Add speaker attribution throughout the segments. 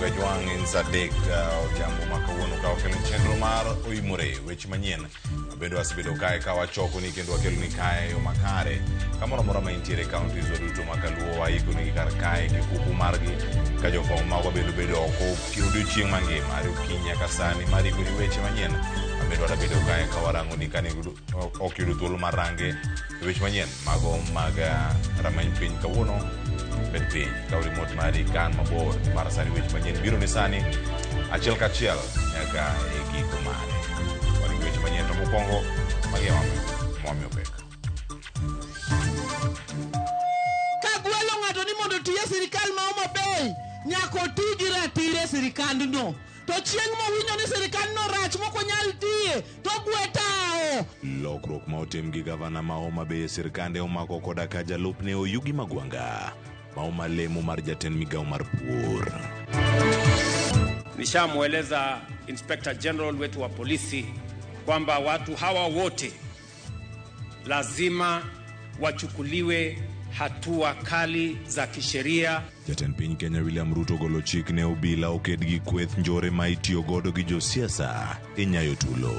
Speaker 1: Juang in Sadek jambo makawuono ka okelo chenro mar oimore weche manyien bedo asibedo kae ka wachoko ni kendo wakelo ni kae yo makare kamoro moro ma intiere counties duto makaluo waiko ni kar kae gi kuku margi ka jofom mago bedo oko odiochieng' mangima ari kinya ka sani mari kuni weche manyien bedo bedo kae ka warango ni kani ok yudo thuolo mar range weche manyien mago mag rameny piny kawuono bed piny ka remote mari kan mabor mar sani weche manyien biro ni sani achiel kachiel nyaka e giko mare wani weche manyien to mokwongo magema mwami opek
Speaker 2: kagwelo ng'ato ni mondo tiye sirikal ma Homa Bay nyako tigi ratire sirikandno to chieng' mowinjo ni sirikandno rach moko nyal tiye to gwetao
Speaker 1: lokruok ma otim gi gavana ma Homa Bay sirikande omako koda ka jalupne Oyugi Magwanga ma lemo mar jatend migao mar pur.
Speaker 3: Nishamweleza Inspector General wetu wa polisi kwamba watu hawa wote lazima wachukuliwe hatua kali za kisheria.
Speaker 1: Jatend piny Kenya William Ruto golo chik ne obila oked gi kweth njore ma itiyo godo gi josiasa e nyayo tulo.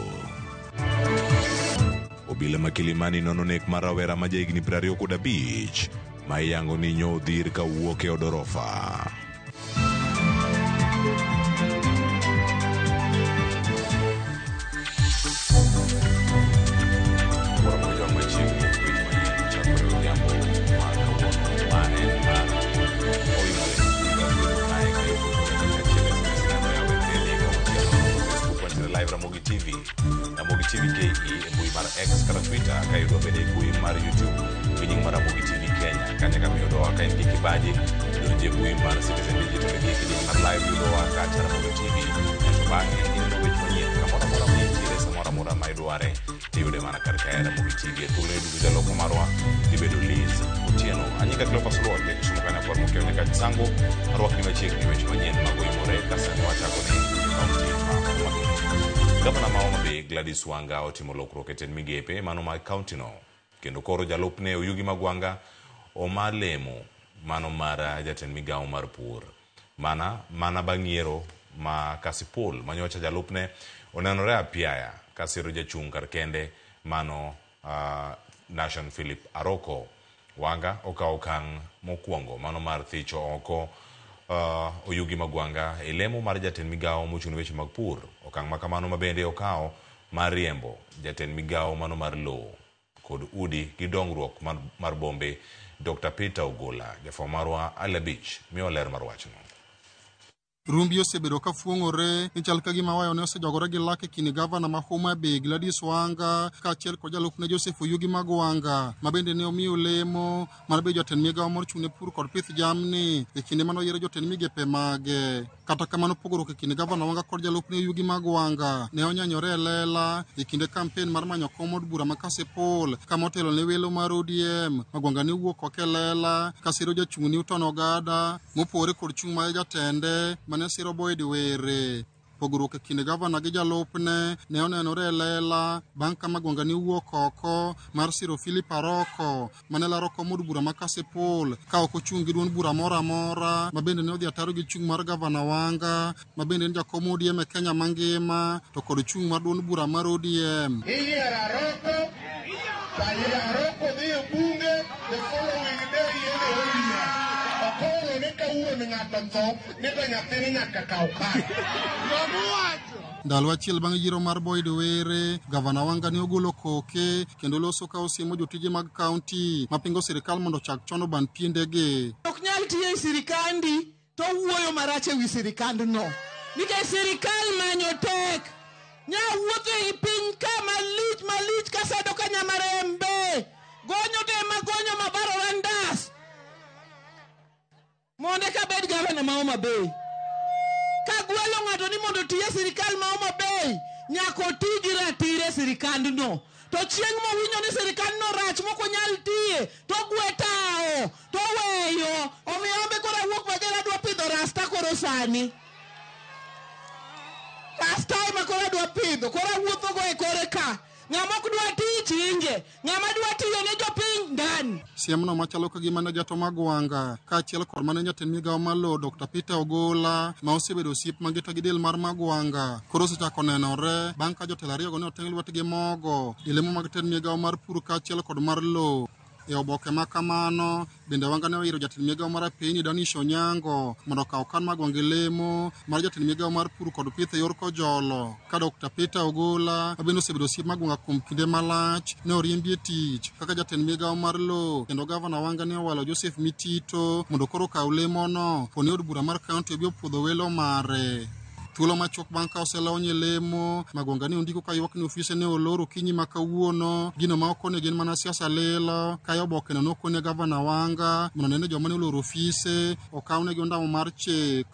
Speaker 1: Obila ma Kilimani nono nek mar rawera ma jahigni 25 ma iyango ni nyodhir ka wuok e odorofa. Ramogi TV KE mbui mar X kata Twitter ka yudo bende mbui mar YouTube kinying mar Ramogi TV Kenya kanya kama yudo ka en kibaji donje mbui mar Citizen Digital kinying mar live yudo ka Ramogi TV to bange in which manyien kamoro moro ma itire samoro moro ma idware tiyude mana kar kae Ramogi TV tulo edu jalo komarwa dibedo Liz Otieno anyika Cleophas Luoge shumukana kwa mokeo nyaka sango arwakni machiegni weche manyien mago imore kasani wachako ni county Gavana ma Homa Bay Gladys Wanga otimo lokruok e tend migepe mano ma county no kendo koro jalupne Oyugi Magwanga omalemo mano mar jatend migao mar pur mana bang'iero ma Kasipul manyocha jalupne onenore apiaya kasiro jachung' kar kende mano Nation Philip Aroko. Wanga okawo okang' mokwongo mano mar thicho oko Oyugi Magwanga elemo mar jatend migao mochung' weche mag pur okang' makamano mabende okawo mar riembo jatend migao mano mar lowo kod udi gi dongruok mar bombe Dr. Peter Ogola jafwambo marwa Alabich miyo ler mar wachno.
Speaker 4: Rumbi osebedo ka fuong'ore ni chal ka gima wayo ne osejogore gi lake kini gavana ma Homa Bay Gladys Wanga kaachiel kod jalupne Joseph Oyugi Magwanga ma bende ne omiyo lemo mar bedo jatend migao mar chung'ne pur kod pith jamni e kinde mano yiero jotend migepe mage. Kata kamano pogruok e kinde gavana Wanga kod jalupne Oyugi Magwanga ne onyanyore e lela e kinde kampen mar manyo kom od bura ma Kasipul kama otelo ne welo mar ODM. Magwanga ne wuok oko e lela kasiro jachung' Newton Ogada mopore kod chung' mar jatende mane siro Boyd Were. Pogruok e kinde gavana gi jalupne ne onenore e lela bang' ka Magwanga ne wuok oko mar siro Philip Aroko mane laro kom od bura ma Kasipul ka ok ochung' gi duond bura moro amora ma bende ne odhi ataro gi chung' mar gavana Wanga ma bende en jakom ODM e Kenya mangima to kod chung' mar duond bura mar ODM.
Speaker 5: Aroko dhi e bunge the following day yene oria okoro ne ka uwe ng'ato tho ne to nyathini nyaka kaw pach.
Speaker 4: Ndalo achiel bang' yiero mar Boyd Were, gavana Wanga ne ogolo koke kendo loso ka osiemo jotije mag kaunti mapingo sirikal mondo chak chono ban piendegi.
Speaker 2: ok nyal tiye sirikandi to wuoyo marach e wi sirikandno nikech sirikal manyo tek nya wuotho e piny ka malich kasedo ka Nyamarembe gonyo te magonyo mabaro randas monde ka bed gavana ma Homa Bay kagwelo ng'ato ni mondo tiye sirikal ma Homa Bay nyako tigi ratire sirikandno to chieng' mowinjo ni sirikandno rach moko nyal tiye to gwetao to weyo omiyo ambe koro wuok bajela dwa pidho rasta koro sani rasta ma koro dwa pidho koro wuotho go e kore ka ng'ama ok dwa tiyo chinge ng'ama dwa tiyo ne jopiny ndani.
Speaker 4: Siemno machalo kagima ne jato Magwanga kaachiel kod mane jatend migawo malo Dr. Peter Ogola ma osebedo osiep mangita gi del mar Magwanga koro osechako nenore bang' ka jotelo ariyogo ne oteng' lwetgi mogo e lemo mag tend migawo mar pur kaachiel kod mar lo. E oboke ma kamano bende Wanga ne oyiro jatend migawo mar apeyni Danish Onyango mondo okaw kan Magwanga lemo mar jatend migawo mar pur kod pith e yor kojolo ka Dr. Peter Ogola ma bende osebedo osiep Magwanga kuom kinde malach ne oriembi e tich kaka jatend migawo mar lo kendo gavana Wanga ne owalo Joseph Mitito mondo koro okaw lemono poni od bura mar kaunti obi opuodho welo mare. Thuolo machuok bang' ka oselony lemo Magwanga ne ondiko ka ywak ni ofise ne oloro kinyi ma kawuono gino ma okone gin mana siasa lelo ka oboke no nokone gavana Wanga mondo nene joma ne oloro ofise okawnegi ondamo mar chik.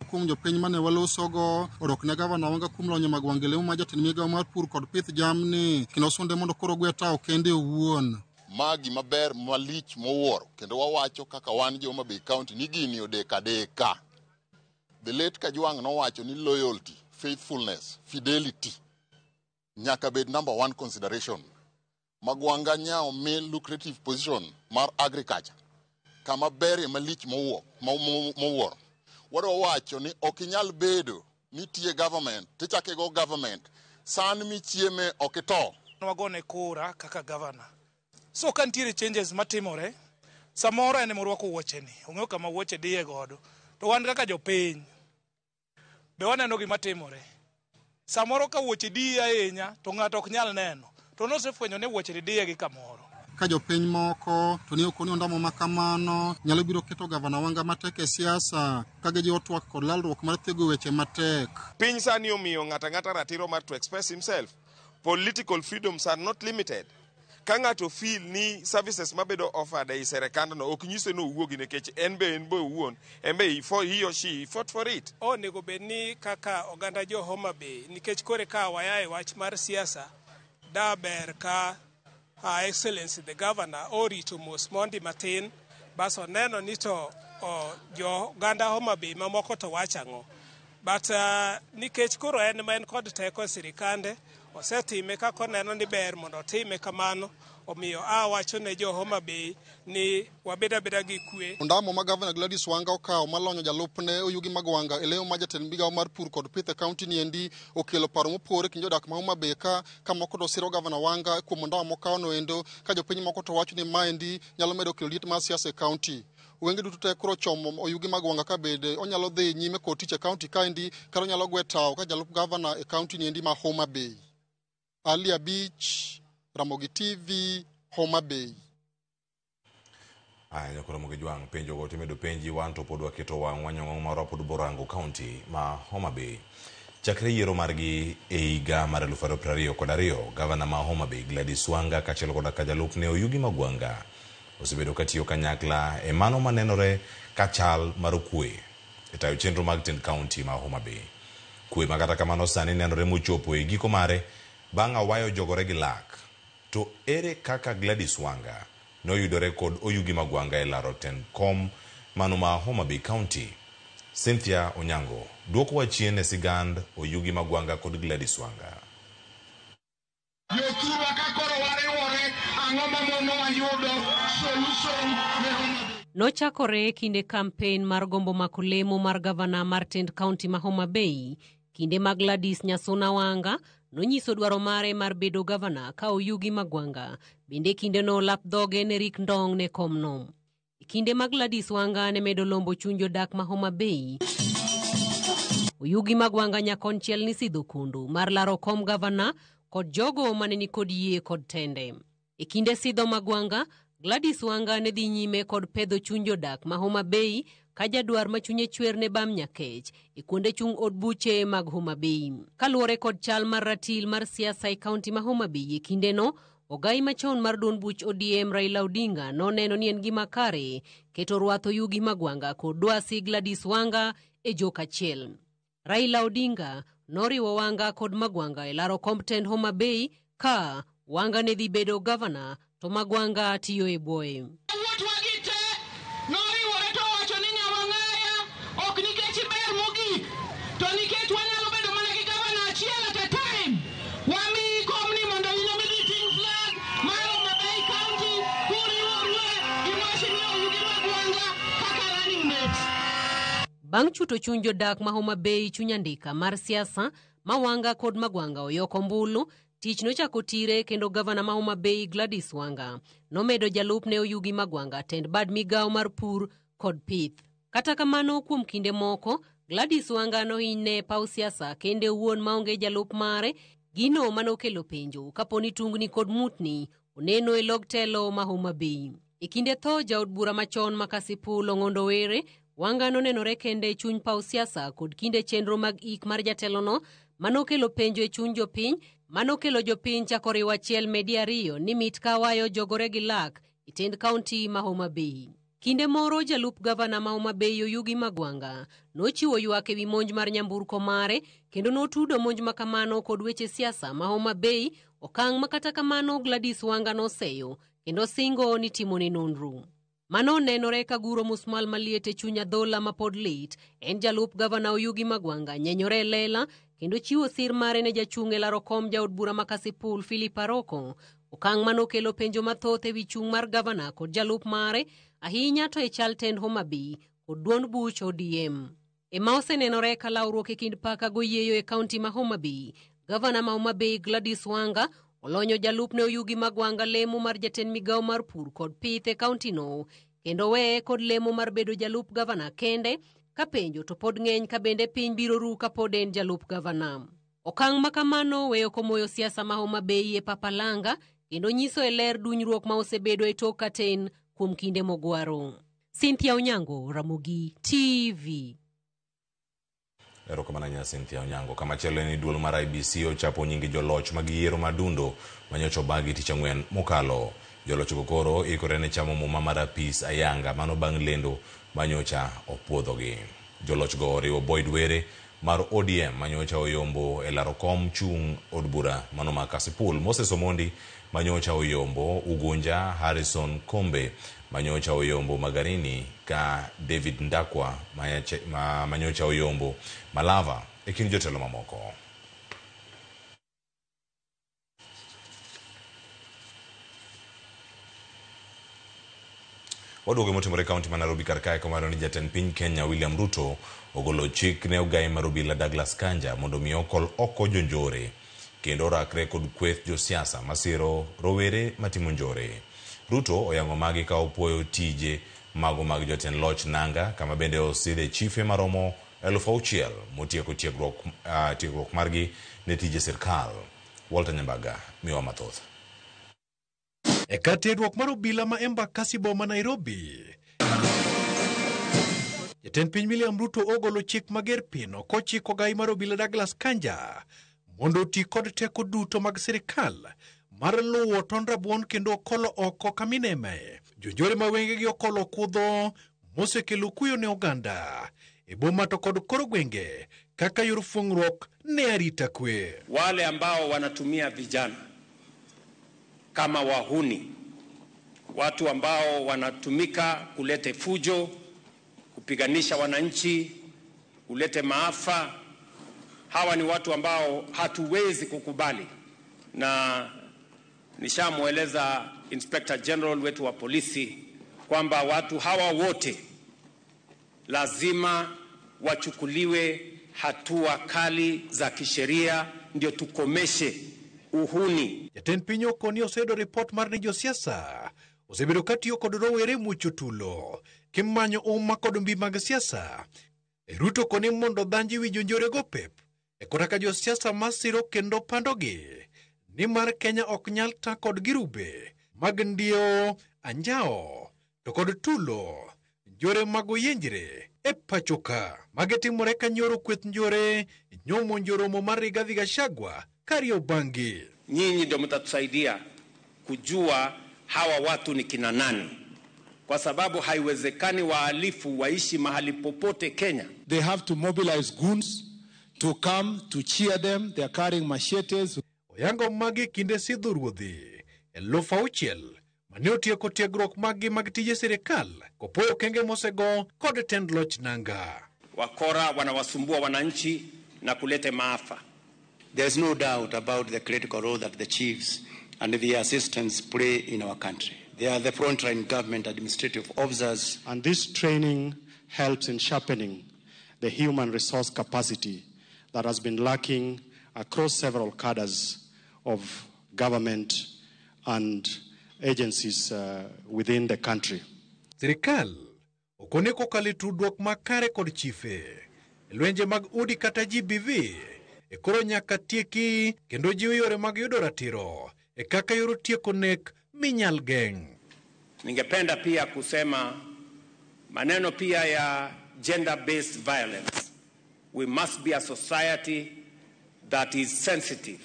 Speaker 4: Kuom jopiny mane walosogo odok ne gavana Wanga kuom lonyo Magwanga lemo ma jatend migawo mar pur kod pith jamni kendo sunde mondo koro gwe tao kende owuon.
Speaker 6: Magi maber malich mowuoro kendo wawacho kaka wan jo Homa Bay County ni gini odeka deka. The late Kajwang nowacho ni loyalty, faithfulness, fidelity nyaka bed number one consideration. Magwanga nyao main lucrative position mar agriculture kama ber malich mowuoro. Wado wacho ni okinyal bedo ni tie government tichake go government san michieme okito.
Speaker 7: Wagone kura kaka governor. So kantiere changes matimore samoro ene morwako wuoche ni ong'eyo kama wuoche diye godo to wan kaka jopiny be waneno gima timore. Samoro ka wuoche diye ahinya to ng'ato ok nyal neno to nosefwenyo ne wuoche diye gi kamoro.
Speaker 4: Ka jopiny moko to ne okoni ondamo makamano nyalo biro keto gavana Wanga matek e siasa ka gijiwo twak kod lalruok mar thego weche matek.
Speaker 8: Piny sani omiyo ng'ata ratiro mar to express himself. Political freedoms are not limited. Ka ng'ato feel ni services mabedo offered ei serikandno ok nyise no wuogi nikech en be owuon en be he or she fought for it.
Speaker 7: Onego bed ni kaka oganda jo Homa Bay nikech kore ka wayae wach mar siasa daber ka Excellency the Governor orito mos mondi matin baso neno ni to jo oganda Homa Bay mamoko to wachang'o. But nikech koro en ma en kod teko sirikande osetime kako neno ni ber mondo otime kamano omiyo wacho ne jo Homa Bay ni wabeda gi kwe.
Speaker 4: Ondamo ma gavana Gladys Wanga okawo malonyo jalupne Oyugi Magwanga e lemo ma jatend migawo mar pur kod pith e kaunti ni endi okelo paro mopore kind jodak ma Homa Bay ka moko to siro gavana Wanga kuom ondamo mokawo no endo ka jopiny moko to wacho ni maendi nyalo medo kelo liet mar siasa e kaunti. Wenge duto te koro chomo Oyugi Magwanga ka bede onyalo dhi nyime kod tich e kaunti ka endi kata onyalo gwe tao ka jalup gavana e kaunti ni endi ma Homa Bay. Alia Beach, Ramogi TV, Homa Bay.
Speaker 1: Aya koro Kajwang penjo go timedo penji wan to pod waketo wang' wanyong'o mar pod Borango County ma Homa Bay. Chakre yiero margi e higa mar 2022 gavana ma Homa Bay Gladys Wanga kaachiel kod kajalupne Oyugi Magwanga osebedo katiyo kanyakla e mano manenore kachal mar kwe e tayo chenro mag tend county ma Homa Bay. Kwe makata kamano sani nenore mochopo e giko mare bang' awayo jogore gi lak. To ere kaka Gladys Wanga noyudore kod Oyugi Magwanga e laro tend kom mano ma Homa Bay County? Cynthia Onyango duoko wachien e sigand Oyugi Magwanga kod Gladys Wanga.
Speaker 9: Nochakore kinde campaign mar gombo makolemo mar gavana mar tend county ma Homa Bay kinde mag Gladys Nyasuna Wanga nonyiso dwaro mare mar bedo gavana ka Oyugi Magwanga bende kinde no lap dhoge ne rik ndong ne komno. Kinde mag Gladys Wanga ne medo lombo chunjo dak ma Homa Bay. Oyugi Magwanga nyakonchiel ni sidho kundu mar laro kom gavana kod jogo mane ni kod yie kod tende. E kinde sidho Magwanga, Gladys Wanga ne dhi nyime kod pedho chunjo dak ma Homa Bay ka jadwar machunye chwer ne bam nyakech e kuonde chung od buche mag Homa Bay. Kaluwore kod chal mar ratil mar siasa e kaunti ma Homa Bay e kinde no, ogai machon mar duond buch ODM Raila Odinga noneno ni en gima kare keto rwath Oyugi Magwanga kod dwasi Gladys Wanga e joka chiel. Raila Odinga noriwo Wanga kod Magwanga e laro komb tend Homa Bay ka Wanga ne dhi bedo gavana to Magwanga tiyo e bwoye. Bang' chuto chuny jodak ma Homa Bay chuny andika mar siasa ma Wanga kod Magwanga oyoko mbulu, tich nochako tire kendo gavana ma Homa Bay Gladys Wanga nomedo jalupne Oyugi Magwanga tend bad migawo mar pur kod pith. Kata kamano kuom kinde moko, Gladys Wanga nohinyne paw siasa kende wuon maonge jalup mare, gino manokelo penjo kaponi tungni kod mutni oneno e log telo ma Homa Bay. E kinde tho jaod bura machon ma Kasipul Ong'ondo Were, Wanga nonenore kende chuny paw siasa kod kinde chenro mag ik mar jatelono manokelo penjo e chuny jopiny, manokelo jopiny chako riwo achiel medi ariyo ni mit kawayo jogore gi lak e tend kaunti ma Homa Bay. Kinde moro jalup gavana ma Homa Bay Oyugi Magwanga nochiwo ywak ewi monj mar nyamburko mare kendo notudo monj makamano kod weche siasa ma Homa Bay, okang' makata kamano Gladys Wanga noseyo kendo singo ni timone nonro. Mano nenore ka guro musmal maliet e chuny adhola ma pod lit, en jalup gavana Oyugi Magwanga nyenyore lela kendo chiwo sir mare ne jachung' e laro kom jaod bura ma Kasipul Philip Aroko, okang' manokelo penjo mathoth ewi chung' mar gavana kod jalup mare, ahinya to e chal tend Homa Bay kod duond buch ODM. Ema osenenore ka lawruok e kind paka goyieyo e kaunti ma Homa Bay, gavana ma Homa Bay Gladys Wanga olonyo jalupne Oyugi Magwanga lemo mar jatend migawo mar pur kod pith e kaunti no, kendo weye kod lemo mar bedo jalup gavana kende, ka penjo to pod ng'eny ka bende piny biro ru ka pod en jalup gavana. Okang' makamano weyo komoyo siasa ma Homa Bay e papalanga kendo nyiso e ler dunyruok ma osebedo e tok katen kuom kinde mogwaro. Cynthia Onyango, Ramogi TV.
Speaker 1: Erokamano nya Cynthia Onyango. Kama chelo ni duol mar IBC ochapo nyingi joloch mag yiero madundo manyocho bagi tich ang'wen mokalo. Joloch koro ikore ne chamo muma mar apis ayanga mano bang' lendo manyocha opuodhogi. Joloch go oriwo Boyd Were mar ODM manyocha oyombo e laro kom chung od bura mano ma Kasipul, Moses Omondi manyocha oyombo Ugunja, Harrison Kombe manyocha oyombo Magarini, ka David Ndakwa manyocha oyombo Malava e kind jotelo mamoko. Waduoge motimore kaunti ma Nairobi karkae komaro ni jatend piny Kenya William Ruto ogolo chik ne ogai mar obila Douglas Kanja mondo mi okol oko jonjore kendo rakre kod kweth josiasa masiro rowere matimo njore. Ruto oyango magi ka opuoyo tije mago mag jotend loch nanga, kama bende oside chife maromo 6,000 motieko tiegruok margi ne tije sirkal. Walter Nyambaga miwa mathoth.
Speaker 10: E kar tiegruok mar obila ma Embakasi boma Nairobi, jatend piny William Ruto ogolo chik mager pino kochiko gai mar obila Douglas Kanja mondo oti kod teko duto mag sirkal mar luwo ton rabuon kendo okolo oko kamineme jonjore ma wengegi okolo kudho mosekelo kuyo ne oganda e boma to kod koro gwenge kaka yor fuong'ruok ne arita kwe.
Speaker 3: Wale ambao wanatumia vijana kama wahuni, watu ambao wanatumika kulete fujo, kupiganisha wananchi, kulete maafa, hawa ni watu ambao hatuwezi kukubali, na nishamueleza Inspector General wetu wa polisi kwamba watu hawa wote lazima wachukuliwe hatua kali za kisheria ndio tukomeshe uhuni.
Speaker 10: Jatend piny okoni osedo report mar ni josiasa osebedo katiyo kod rowere mucho tulo kimanyo uma kod mbi mag siasa. Ruto koni mondo dhanji wi jonjore go pep e koraka josiasa masiro kendo pandogi ni mar Kenya ok nyal ta kod girube mag ndio anjao to kod tulo njore mago yenjre e pachoka magetimore ka nyoro kweth njore nyomo njoromo mar Rigathi Gachagua Kariobangi.
Speaker 3: Nyinyi ndio mtatusaidia kujua hawa watu ni kina nani, kwa sababu haiwezekani wahalifu waishi mahali popote Kenya.
Speaker 11: They have to mobilize goons to come to cheer them. They are carrying machetes.
Speaker 10: Oyango magi kinde sidho ruodhi 6,000 mane otieko tiegruok magi mag tije sirikal kopoyo kenge mosego kod tend loch nanga.
Speaker 3: Wakora wanawasumbua wananchi na kulete maafa.
Speaker 12: There's no doubt about the critical role that the chiefs and the assistants play in our country. They are the frontline government administrative officers.
Speaker 11: And this training helps in sharpening
Speaker 12: the human resource capacity that has been lacking across several cadres of government and agencies within the country.
Speaker 10: Sirikal okone kokalo tudruok makare kod chife lwenje mag udi kata GBV koro nyaka tieki kendo jiwo yore mag yudo ratiro kaka yoro tieko nek minyal geng.
Speaker 3: Ningependa pia kusema maneno pia ya gender-based violence. We must be a society that is sensitive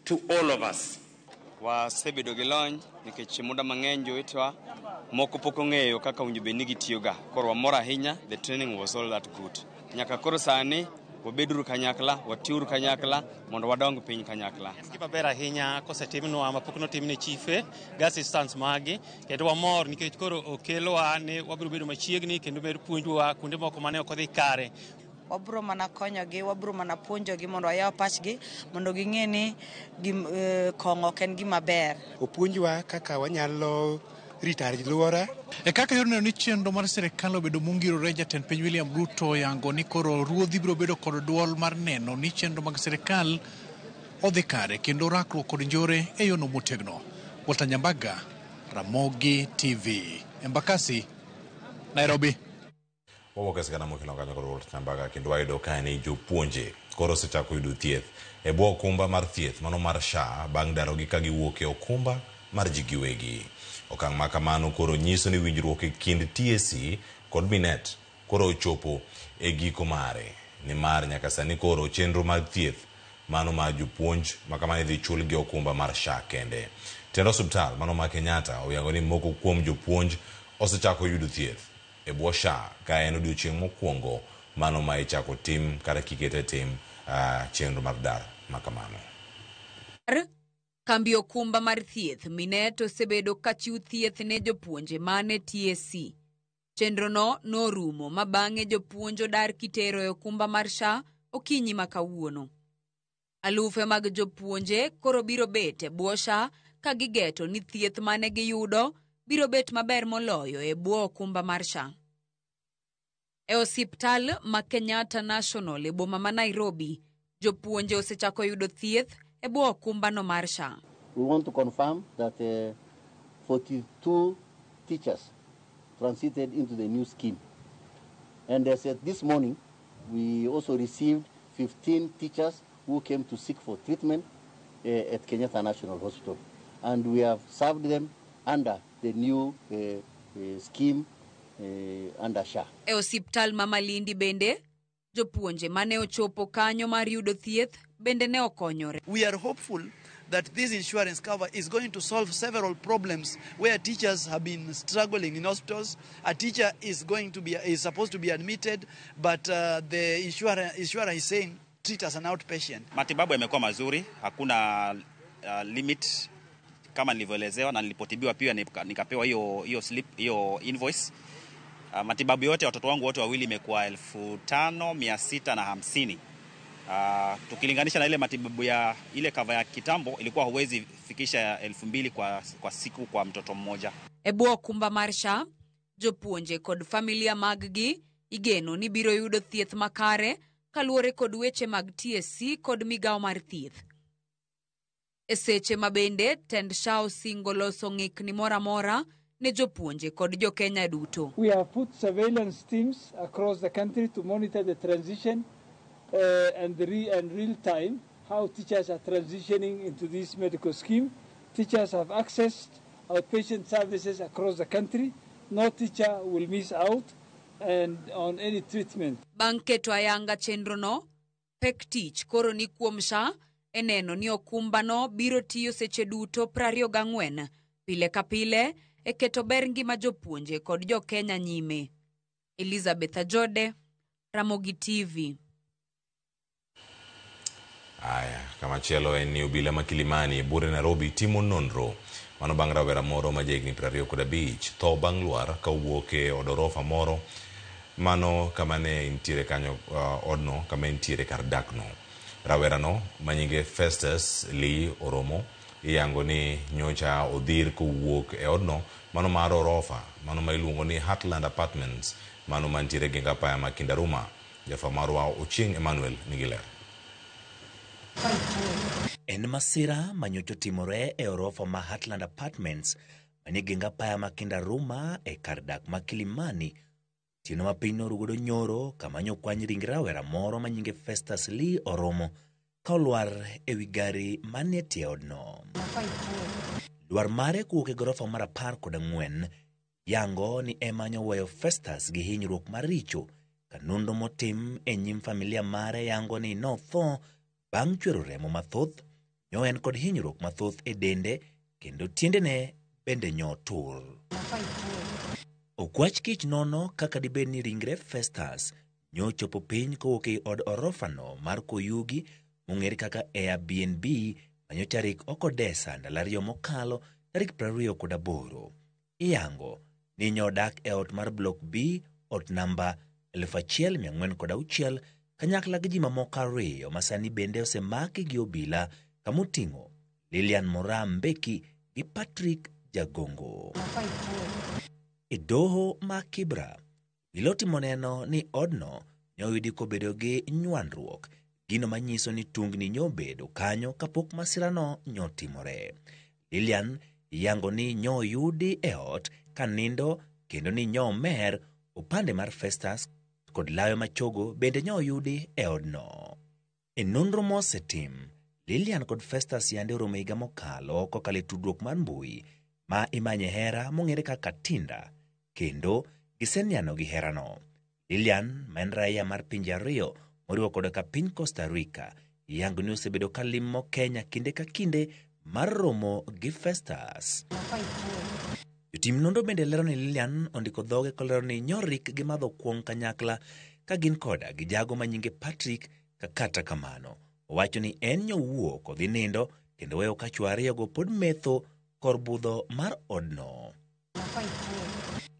Speaker 3: to all of us.
Speaker 13: Wasebedo gi lony nikech muda mang'eny jowetwa moko pok ong'eyo kaka owinjo bed ni gitiyoga. Koro wamor ahinya, the training was all that good. Nyaka koro sani wabeduru kanyakla, watiuru kanyakla mondo wadong piny kanyakla.
Speaker 14: Gima ber ahinya kosetimnwa mapok notimne chife gi assistants magi kendo wamor nikech koro okelowa ni wabiro bedo machiegni kendo ber puonjwa kuonde moko mane ok odhi kare.
Speaker 15: Wabro mana konyogi, wabro mana puonjogi mondo ayaw pachgi mondo ging'e ni kong'o ok en gima ber.
Speaker 16: Opuonjwa kaka wanyalo rito alwora.
Speaker 10: Kaka yorno ni chenro mar sirikal obedo mongirore, jatend piny William Ruto yango ni koro ruodhi biro bedo kod duol mar neno ni chenro mag sirikal odhi kare kendo rakruok kod njore e yono motegno. Walter Nyambaga, Ramogi TV, Embakasi, Nairobi.
Speaker 1: Wawuok sigana mokelo kanyo kod Walter Nyambaga kendo wayudo ka ni jopuonje koro osechako yudo thieth e bwo okumba mar thieth mano mar SHA bang' darogi ka giwuok e okumba mar ji giwegi. Okang' ma kamano koro nyiso ni winjruok e kind TSC kod Minet koro ochopo e giko mare. Ni mar nyaka sani koro chenro mag thieth mano ma jopuonj makamani dhi chul gi okumba mar SHA kende. Tend osiptal mano ma Kenyatta oyango ni moko kuom jopuonj osechako yudo thieth e bwo SHA ka en odiochieng' mokwongo mano ma ichako tim kata kikete tim chenro mar dar makamano.
Speaker 17: Kambi okumba mar thieth Minet osebedo kachiw thieth ne jopuonje mane TSC. Chenrono norumo ma bang'e jopuonjo dar kitero e okumba mar SHA okinyi ma kawuono. Alufe mag jopuonje koro biro bet e bwo SHA ka gigeto ni thieth mane giyudo biro bet maber moloyo e bwo okumba mar SHA. E osiptal ma Kenyatta National e boma ma Nairobi, jopuonje osechako yudo thieth e bwo okumba no mar SHA.
Speaker 18: We want to confirm that 42 teachers transited into the new scheme. And as at this morning, we also received 15 teachers who came to seek for treatment at Kenyatta National Hospital. And we have served them under the new scheme under SHA.
Speaker 17: E osiptal ma Malindi bende, jopuonje mane ochopo kanyo mar yudo thieth bende ne okonyore.
Speaker 19: We are hopeful that this insurance cover is going to solve several problems where teachers have been struggling in hospitals. A teacher is supposed to be admitted, but the insurer is saying treat as an outpatient.
Speaker 20: Matibabu yamekuwa mazuri, hakuna limit kama nilivyoelezewa na nilipotibiwa pia nikapewa hiyo slip, hiyo invoice. Matibabu yote watoto wangu wote wawili imekuwa 5,650. Tukilinganisha na ile matibabu ya ile cover ya kitambo ilikuwa huwezi fikisha 2,000 kwa siku kwa mtoto mmoja.
Speaker 17: E bwo okumba mar SHA, jopuonje kod familia maggi igeno ni biro yudo thieth makare kaluwore kod weche mag TSC kod migawo mar thieth. E seche mabende tend SHA osingo loso ng'ikni mora mora ne jopuonje kod jo Kenya duto.
Speaker 21: We have put surveillance teams across the country to monitor the transition and real time how teachers are transitioning into this medical scheme. Teachers have accessed outpatient services across the country. No teacher will miss out and on any treatment.
Speaker 17: Banketo ayanga chenrono, pek tich koro ni kuom SHA eneno ni okumba no biro tiyo seche duto 24 pile ka pile e keto ber ngima jopuonje kod jo Kenya nyime. Elizabeth Ajode, Ramogi TV.
Speaker 1: Aya, kama chelo en ni obila ma Kilimani, bure Nairobi timo nonro. Mano bang' rawera moro ma jahigni 25 tho bang' lwar ka owuok e od orofa moro mano kama ne intiere kanyo odno kama intiere kar dakno. Rawera no manyinge Festus Lee Oromo iyango ni nyocha odhir kowuok e odno mano mar orofa mano ma iluongo ni Heartland Apartments mano mantiere gi ngapaya ma Kindaruma Jafamarwa Ochieng Emmanuel Nigiler.
Speaker 5: En masira manyocho timore e orofa ma Heartland Apartments manigenga paya makinda Ruma e kardak ma Kilimani. Tieno ma piny norugodo nyoro kama nyokwany ring rawera moro manyinge Festus Lee Oromo ka olwar e wi gari manie tie odno. Lwar mare kuok e gorofa mar 14 yango ni ema nyoweyo Festus gi hinyruok maricho ka nonro motim e nyim familia mare yango ni notho bang' chwero remo mathoth, nyo en kod hinyruok mathoth e dende kendo tiendene bende nyo tur. Okwach kich nono kaka dibed ni ringre Festus nyochopo piny kowuok e od orofano mar Koyugi mong'ere kaka Airbnb manyo tarik Okodesa ndalo 2 mokalo tarik 28. Iyango ni nyodak e ot mar Block B, ot namba 1406 kanyakla gi ji mamoko 2 masani bende osemaki gi obila kamoting'o Lilian Moram Mbeki gi Patrick Jagongo. E doho ma Kibra, ilotimo neno ni odno nyoyudi kobedo gi nywandruok, gino manyiso ni tungni nyobedo kanyo kapok masirano nyotimore. Lilian yango ni nyoyudi e ot kanindo kendo ni nyomer opande mar Festus kod layo machogo bende nyoyudi e odno. E nonro mosetim, Lilian kod Festus yande oromo higa mokalo kokalo e tudruok mar mbui ma imanye hera mong'ere kaka Tinder, kendo giseniano gi herano. Lilian, ma en raia mar pinje 2 moriwo koda ka piny Costa Rica, yango ni osebedo ka limo Kenya kinde ka kinde mar romo gi Festus. Jotim nonro bende lero ni Lilian ondiko dhoge kolero ni nyorik gi madho kuong kanyakla ka gin koda gi jago manyinge Patrick, kata kamano owacho ni en nyowuok odhi nindo kendo weyo ka chwo ariyogo pod metho kor budho mar odno.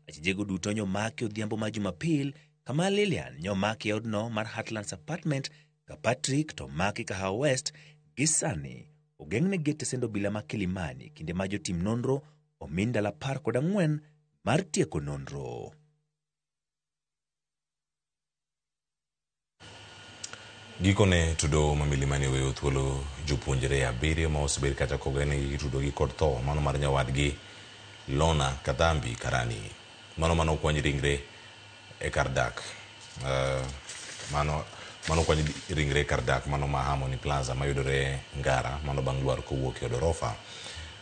Speaker 5: Achijego duto nyomaki odhiambo ma Jumapil, kama Lilian nyomaki e odno mar Heartlands Apartment ka Patrick to maki Kahawa West. Gi sani ogeng'ne gete sendo bila ma Kilimani kinde ma jotim nonro omin ndalo 14 mar tieko nonro.
Speaker 1: Gikone tudo ma Milimani weyo thuolo jopuonjre 7 ma osebed kata kogene itudo gi kod tho, mano mar nyawadgi Lona Kadhambi Karani, mano kwany ringre e kardak mano kwany ringre kardak mano ma Harmony Plaza mayudore Ngara, mano bang' lwar kowuok e odorofa.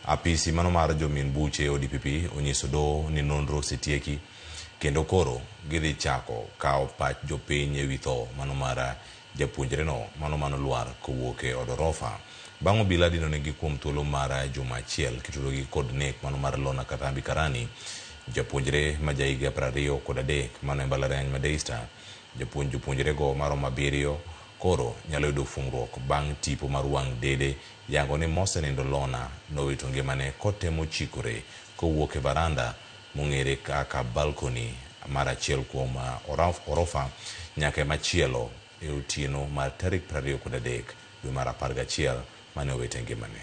Speaker 1: Apisi mano mar jomin buche ODPP onyiso do ni nonro setieki kendo koro gidhi chako kao pach jopiny e wi tho mano mar japuonjre no mano lwar kowuok e odorofa. Bang' obila dino negi kuom thuolo mar juma achiel kitudo gi kod nek mano mar Lona Kadhambi Karani, japuonjre ma jahiga 23 mano e mbalariany ma Daystar. Jopuonjre go maromo 7 koro nyalo yudo fungruok bang' tipo mar wang' dede yango ni mosenindo Lona nowito ngimane kotemo chikore kowuok e baranda mong'ere kaka balcony mar achiel kuom orofa nyaka machielo e otieno mar tarik 23 dwe mar 11 mane owete ngimane.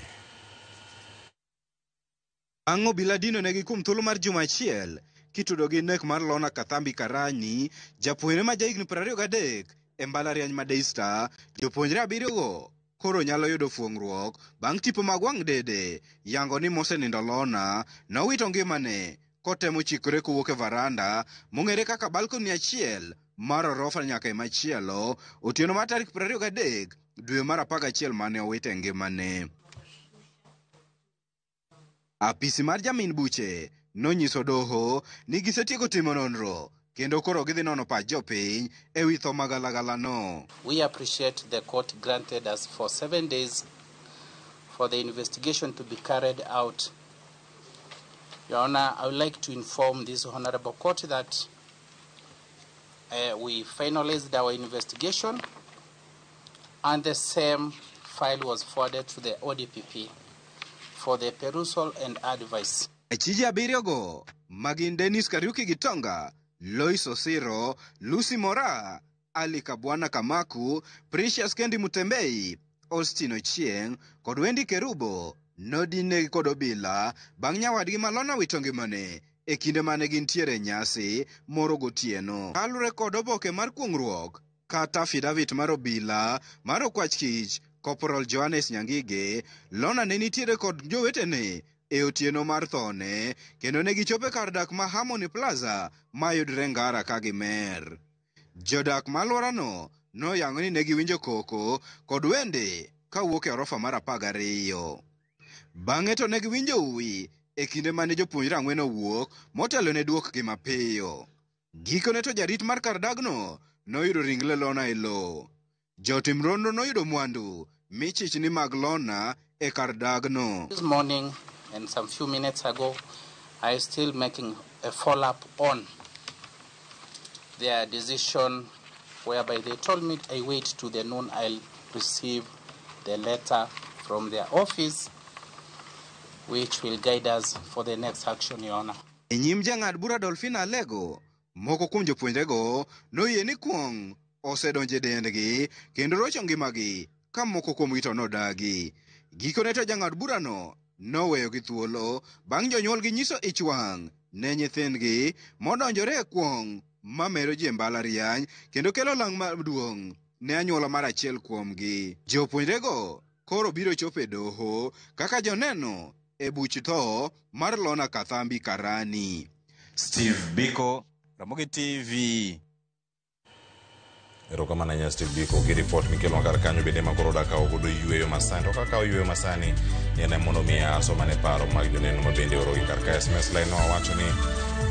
Speaker 22: Bang' obila dino negi kuom thuolo mar juma achiel kitudo gi nek mar Lona Kadhambi Karani, japuonjre ma jahigni 23 e mbalariany ma Daystar. Jopuonjre 7 go koro nyalo yudo fuong'ruok bang' tipo mag wang' dede yango ni mosenindo Lona nowito ngimane kotemo chikore kowuok e varanda mong'ere kaka balcony achiel mar orofa nyaka machielo otieno mar tarik 23 dwe mar 11 mane owite ngimane. Apisi mar jamin buche nonyiso doho ni gisetieko timo nonro kendo koro gidhi nono pach jopiny e wi tho magalagala no.
Speaker 23: We appreciate the court granted us for 7 days for the investigation to be carried out. Your Honor, I would like to inform this honorable court that we finalized our investigation and the same file was forwarded to the ODPP for the perusal and advice.
Speaker 22: Achiji 7 go magin Dennis Kariuki Gitonga, Lois Osiro, Lucy Mora, Ali Kabwana Kamaku, Precious Kendi Mutembei, Austin Ochieng kod Wendy Kerubo nodine kod obila bang' nyawadgi Lona wito ngimane e kinde mane gintiere nyasi moro gotieno. Kalure kod oboke mar kuong'ruok, kata affidavit mar obila mar okwach kich Corporal Johannes Nyangige lona ne nitiere kod jowetene e otieno mar thone kendo ne gichope kar dak ma Harmony Plaza mayudre Ngara ka gimer. Jodak ma alworano noyango ni ne giwinjo koko kod wende kawuok e orofa mar 12. Bang'e to ne giwinjo uwi e kinde mane jopuonjre ang'wen owuok motelo ne duokgi mapiyo. Gikone to jarit mar kar dagno noyudo ring Lona e lo. Jotim nonro noyudo mwandu michich ni mag Lona e kar dagno.
Speaker 23: This morning and some few minutes ago, I still making a follow-up on their decision, whereby they told me I wait to the noon I'll receive the letter from their office, which will guide us for the next action, Your Honor.
Speaker 22: E nyim jang'ad bura Dolphina Alego, moko kuom jopuonjrego noyie ni kuong' osedonje dendgi kendo rocho ngimagi ka moko kuomgi to nodagi. Gikone to jang'ad burano noweyogi thuolo bang' jonyuolgi nyiso ich wang' ne nyithindgi modonjore e kuong' mamero ji e mbalariany kendo kelo lang' maduong' ne anyuola mar achiel kuomgi. Jopuonjrego koro biro chopo e doho kaka joneno e buch tho mar Lona Kathambi Karani.
Speaker 1: Steve Biko, Ramogi TV. Erokamano nya Steve Biko gi report mikelo kar kanyo bende makoro dakawo godo yweyo masani. To kaka yweyo masani en mondo miya somane paro mag joneno mabende orogi kar ka SMS line owacho ni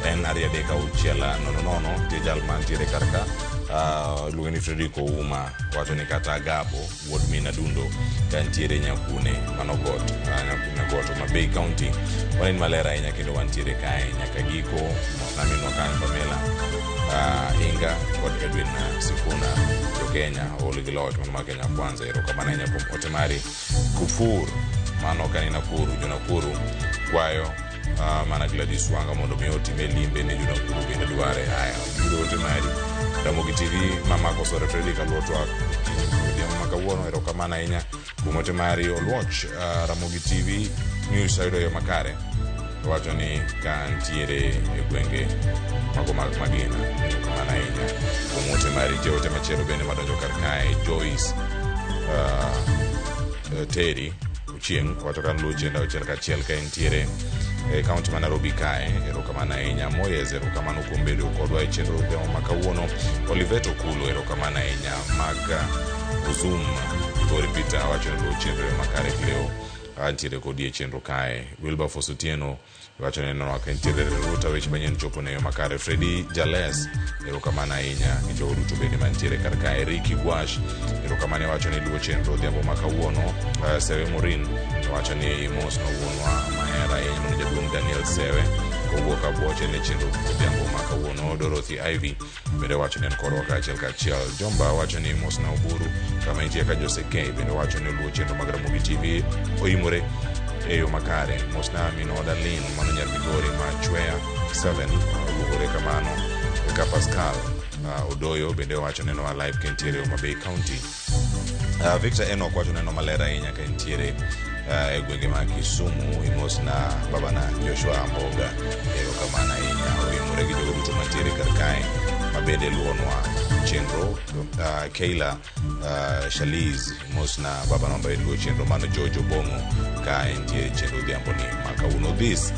Speaker 1: en 3:600 tie jal mantiere kar ka luongo ni Frederico Uma wacho ni kata Gabo wuod Mina Dundo kantiere nyakune manogot Homabay County wan malera ahinya kendo wantiere kae nyaka giko mosnaminwa kan Pamela Inga kod Edwin Sifuna jo-Kenya oligi loch man ma Kenya Kwanza. Erokamano ahinya kuom ote mari Kufur mano kani Nakuru jo-Nakuru kwayo mana Gladys Wanga mondo mi otime limbe ne jo-Nakuru bende dware. Haya yudo ote mari Ramogi TV mamako sore Frederick Alwotwa makawuono. Erokamano ahinya kuom ote mari Oluoch Ramogi TV news ayudo yo makare wacho ni kantiere e gwenge mago mag Magina. Erokamano ahinya kuom ote mari jote machielo bende madonjo kar kae Joyce Teri Uchieng wacho kan luwo chenda achiel kachiel ka entiere e kaunti ma Nairobi kae. Erokamano ahinya Moyes. Erokamano kuom bedo kodwa e chenro makawuono. Oliveto Kulo. Erokamano ahinya mag Uzum Igor Peter wacho ni luwo chenro makare leo antiere kodi e chenro kae. Wilberforce Otieno wacho ni nono ka entiere ruta weche manyien chopo ne yo makare. Freddy Jales. Erokamano ahinya gi jogo duto bende mantiere kar kae. Ricky Gwash. Erokamano wacho ni luwo chenro dhiambo makawuono. Sewe Morin wacho ni mos no wuonwa mahera ahinya mondo jaduong' Daniel Sewe kowuok abwoche ne chenro dhiambo makawuono. Dorothy Ivy bende wacho ni en korwa kaachiel kachiel. Jomba wacho ni mos na Oburu kama nitie ka Jose K bende wacho ni luwo chenro mag Ramogi TV oimore e yo makare. Mos na Minoda Lin mano nyar Migori ma Chwea 7 oluore kamano ka Pascal Odoyo bende wacho ni no alive kentiere Homabay County. Victor Enoch wacho ni no malera ahinya ka entiere e gwenge ma Kisumu. Imos na babana Joshua Amboga. Erokamano ahinya oimore gi jogo duto mantiere kar kae mabende luonwa chenro. Kayla Shaliz imos na babana mabende luwo chenro mano Jojo Bongo ka entiere chenro dhiambo ni makawuono. This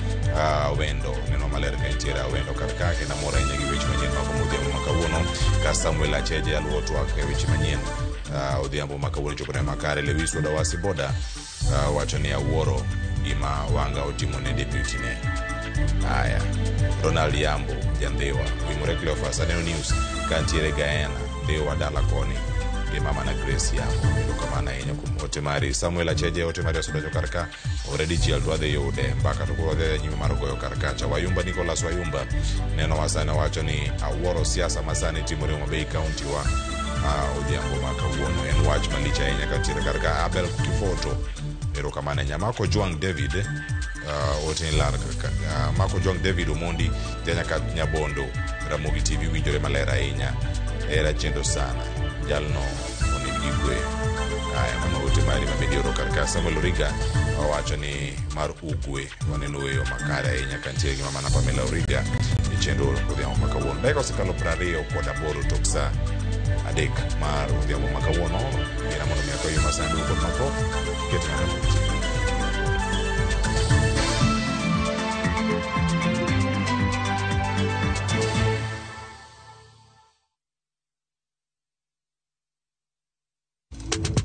Speaker 1: wendo neno maler ka entiere wendo kar ka kendo mora ahinya gi weche manyien mag odhiambo makawuono ka Samuel Acheje Alwotwa ka weche manyien odhiambo makawuono chopone makare. Lewis Wadawasi Boda wacho ni awuoro gima Wanga otimo ne deputy ne. Haya Ronald Yambo Jandhewa Wimore Cleophas Aneno News kantiere Gaena Dhewa dala koni gi mama na Grace Yambo. Erokamano ahinya kuom ote mari Samuel Acheje. Ote mari osodonjo kar ka already ji alwadhe yude mbaka to koro dhi nyime mar goyo kar kacha. Wayumba Nicholas Wayumba neno wasane wacho ni awuoro siasa masani timore Homabay County wa odhiambo makawuono. En wach malich ahinya kantiere kar ka Abel Kifoto. Erokamano ahinya Marco Juang David ote lar Marco Juang David Omondi nyaka Nyabondo. Ramogi TV winjore maler ahinya era chendo sana jalno onigi kwe. Haya mano ote mari mabende oro kar ka Samuel Origa wacho ni mar Ugwe waneno weyo makare ahinya kantiere gi mama na Pamela Origa e chenro odhiambo makawuono. Dakika osekalo 28 tok saa adek mar odhiambo ma kawuono. Gina mondo mi akoyo masandu kod mathoth ket Maramogi TV.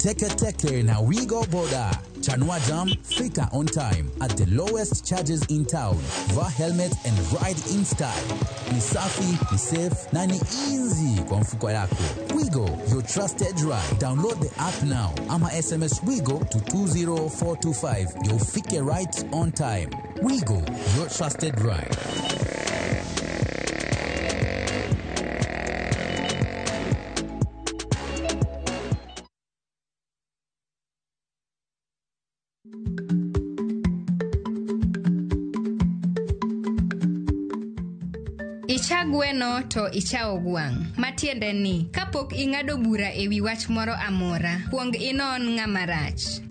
Speaker 2: Teke na Wigo Boda. Chanua Jam, fika on time at the lowest charges in town. Wear helmet and ride in style. Ni safi, ni safe, na ni easy kwa mfuko yako. Wigo, your trusted ride. Download the app now. Ama SMS Wigo to 20425. You'll fike right on time. Wigo, your trusted ride.
Speaker 6: Gweno to ichao gwang. Matiende ni, kapok ingado bura ewi wach moro amora, kuong inon ng'ama rach.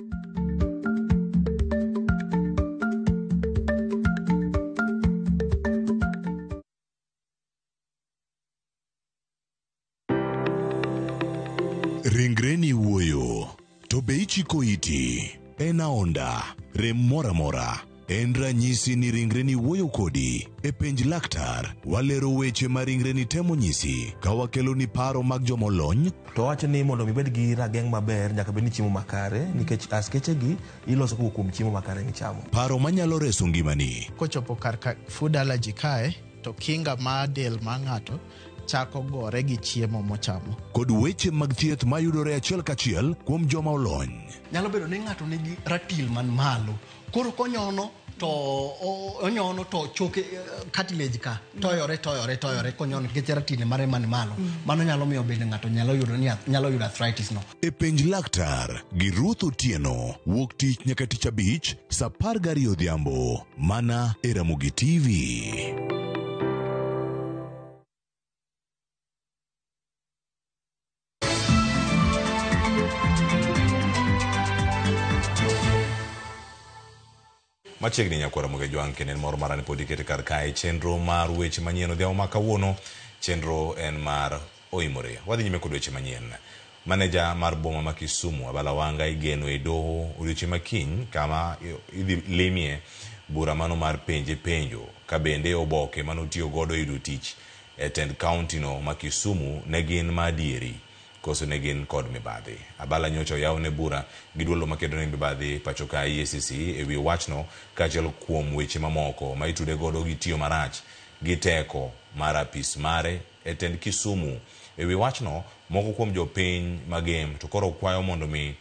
Speaker 8: Ringreni wuoyo, to be ichiko iti, ena onda, rem mora mora. En ranyisi ni ringreni wuoyo kodi. E penj laktar, walero weche ma ringreni temo nyisi, ka wakelo ni paro mag jomolony.
Speaker 24: To wacho ni mondo mibed gi rageng' maber, nyaka bed ni chiemo makare, nikech askeche gi iloso kuom chiemo makare michamo.
Speaker 8: Paro manyalo reso ngimani.
Speaker 25: Kochopo kar food allergy kae, to kinga ma del ma ng'ato chako gore gi chiemo mochamo.
Speaker 8: Kod weche mag thieth mayudore achiel kachiel kuom joma olony.
Speaker 26: Nyalo bedo ni ng'ato nigi ratil man malo. Koro konyono to onyono to choke cartilage ka toyore konyono nikech ratile mare man malo. Mano nyalo miyo bende ng'ato nyalo yudo arthritis no.
Speaker 8: E penj laktar gi Ruth Otieno, wuok tich nyaka tich abich saa 12 odhiambo, mana e Ramogi TV.
Speaker 1: Machiegni nyakwara Ramogi Jwang' kenen moro marani podi kete kar kae chenro mar weche manyien odhiambo ma kawuono. Chenro en mar oimore. Wadhi nyime kod weche manyien. Maneja mar boma ma Kisumu Abala Wanga igeno e doho odiochieng' makiny kama idhi limie bura mano mar penjo ka bende oboke manotiyo godo yudo tich e tend county no ma Kisumu ne gin madieri koso ne gin kod mibadhi. Abala nyocha oyawne bura gi duolo makedo ne mibadhi pacho ka EACC e wi wachno kaachiel kuom weche mamoko ma itude godo gi tiyo marach gi teko mar apis mare e tend Kisumu. E wi wachno, moko kuom jopiny magem to koro kwayo mondo mi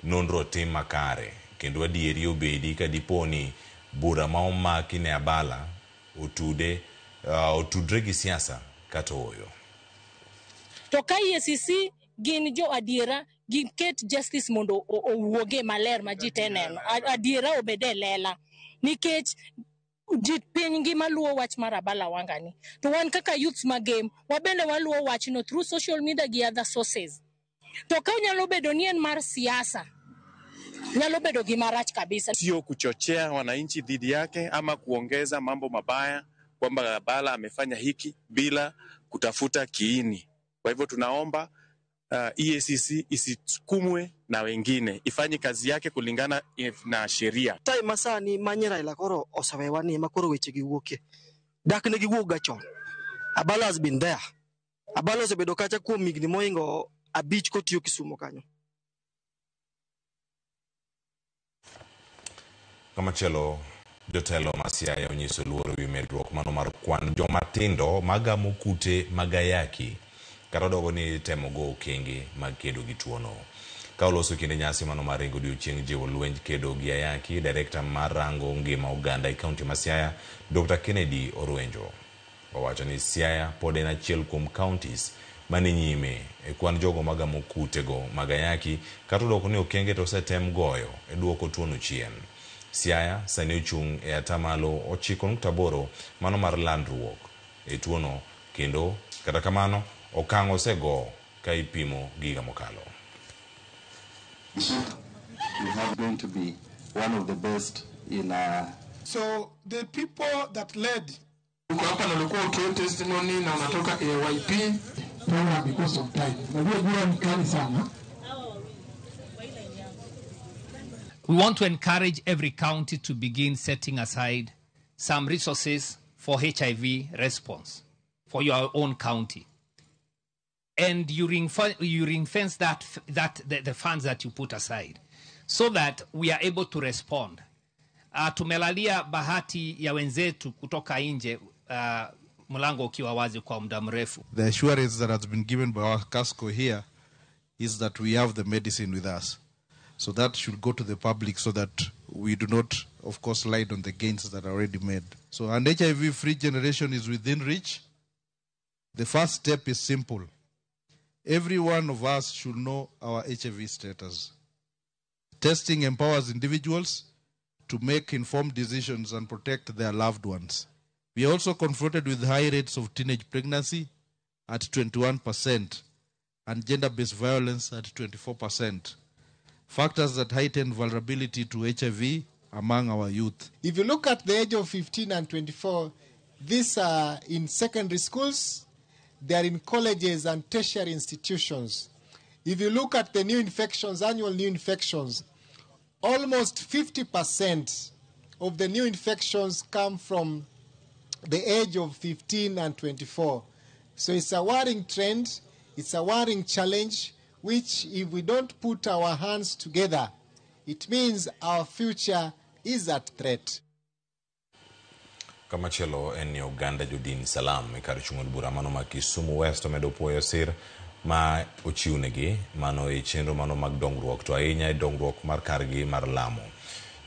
Speaker 1: nonro tim makare kendo adieri obedi ka diponi bura ma omaki ne Abala otudre gi siasa kata oyo.
Speaker 27: To ka EACC gin jo adiera giket justice mondo owuoge maler ma ji te neno, adiera obede lela nikech ji piny ngima luwo wach mar Abala Wanga ni. To wan kaka youths magem wabende waluwo wachno through social media gi other sources. To ka nyalo bedo ni en mar siasa, nyalo bedo gima rach kabisa.
Speaker 28: Sio kuchochea wananchi dhidi yake ama kuongeza mambo mabaya kwamba Abala amefanya hiki bila kutafuta kiini. Kwa hivyo tunaomba EACC isisukumwe na wengine, ifanye kazi yake kulingana na sheria.
Speaker 29: Tai masani manyera ila koro osawewani makoro weche giwuoke. Dak ne giwuok gachon. Abala has been there. Abala osebedo kacha kuom migni moingo abich kotiyo Kisumu kanyo.
Speaker 1: Kamachelo jotelo ma Siaya onyiso luoro wi medruok mano mar kwan joma tindo magamo kute magayaki kata dogo ni temo go okenge mag kedo gi tuono. Ka oloso kinde nyasi mano mar ringo odiochieng' jiwo lwenj kedo gi ayaki, Director mar rango ngima oganda e kaunti ma Siaya, Dr. Kennedy Orwenjo, owacho ni Siaya pod en achiel kuom counties mani nyime e kwan jogo magamo kutego magayaki kata dogo ni okenge to setem goyo e duoko tuono chien. Siaya sani ochung' e atamalo 9.8 mano mar landruok e tuono, kendo kata kamano okang' osego ka ipimo giga mokalo.
Speaker 30: We are going to be one of the best in
Speaker 31: So the people that led
Speaker 30: uko hapa na ulikuwa utoe testimony na unatoka AYP
Speaker 31: because of time.
Speaker 3: We want to encourage every county to begin setting aside some resources for HIV response for your own county. And you ring-fence the funds that you put aside so that we are able to respond. Tumelalia bahati ya wenzetu kutoka nje, mlango ukiwa wazi kwa muda mrefu.
Speaker 25: The assurance that has been given by our CASCO here is that we have the medicine with us. So that should go to the public so that we do not, of course, lie on the gains that are already made. So an HIV-free generation is within reach. The first step is simple. Every one of us should know our HIV status. Testing empowers individuals to make informed decisions and protect their loved ones. We are also confronted with high rates of teenage pregnancy at 21% and gender-based violence at 24%. Factors that heighten vulnerability to HIV among our youth.
Speaker 31: If you look at the age of 15 and 24, these are in secondary schools, they are in colleges and tertiary institutions. If you look at the new infections, annual new infections, almost 50% of the new infections come from the age of 15 and 24. So it's a worrying trend, it's a worrying challenge, which if we don't put our hands together, it means our future is at threat.
Speaker 1: Kamachelo en Uganda Judin Salam kar chung'od bura mano ma Kisumu West omedo puoyo sir ma ochiwnegi mano e chenro mano mag dongruok to ahinya e dongruok mar kargi mar lamo.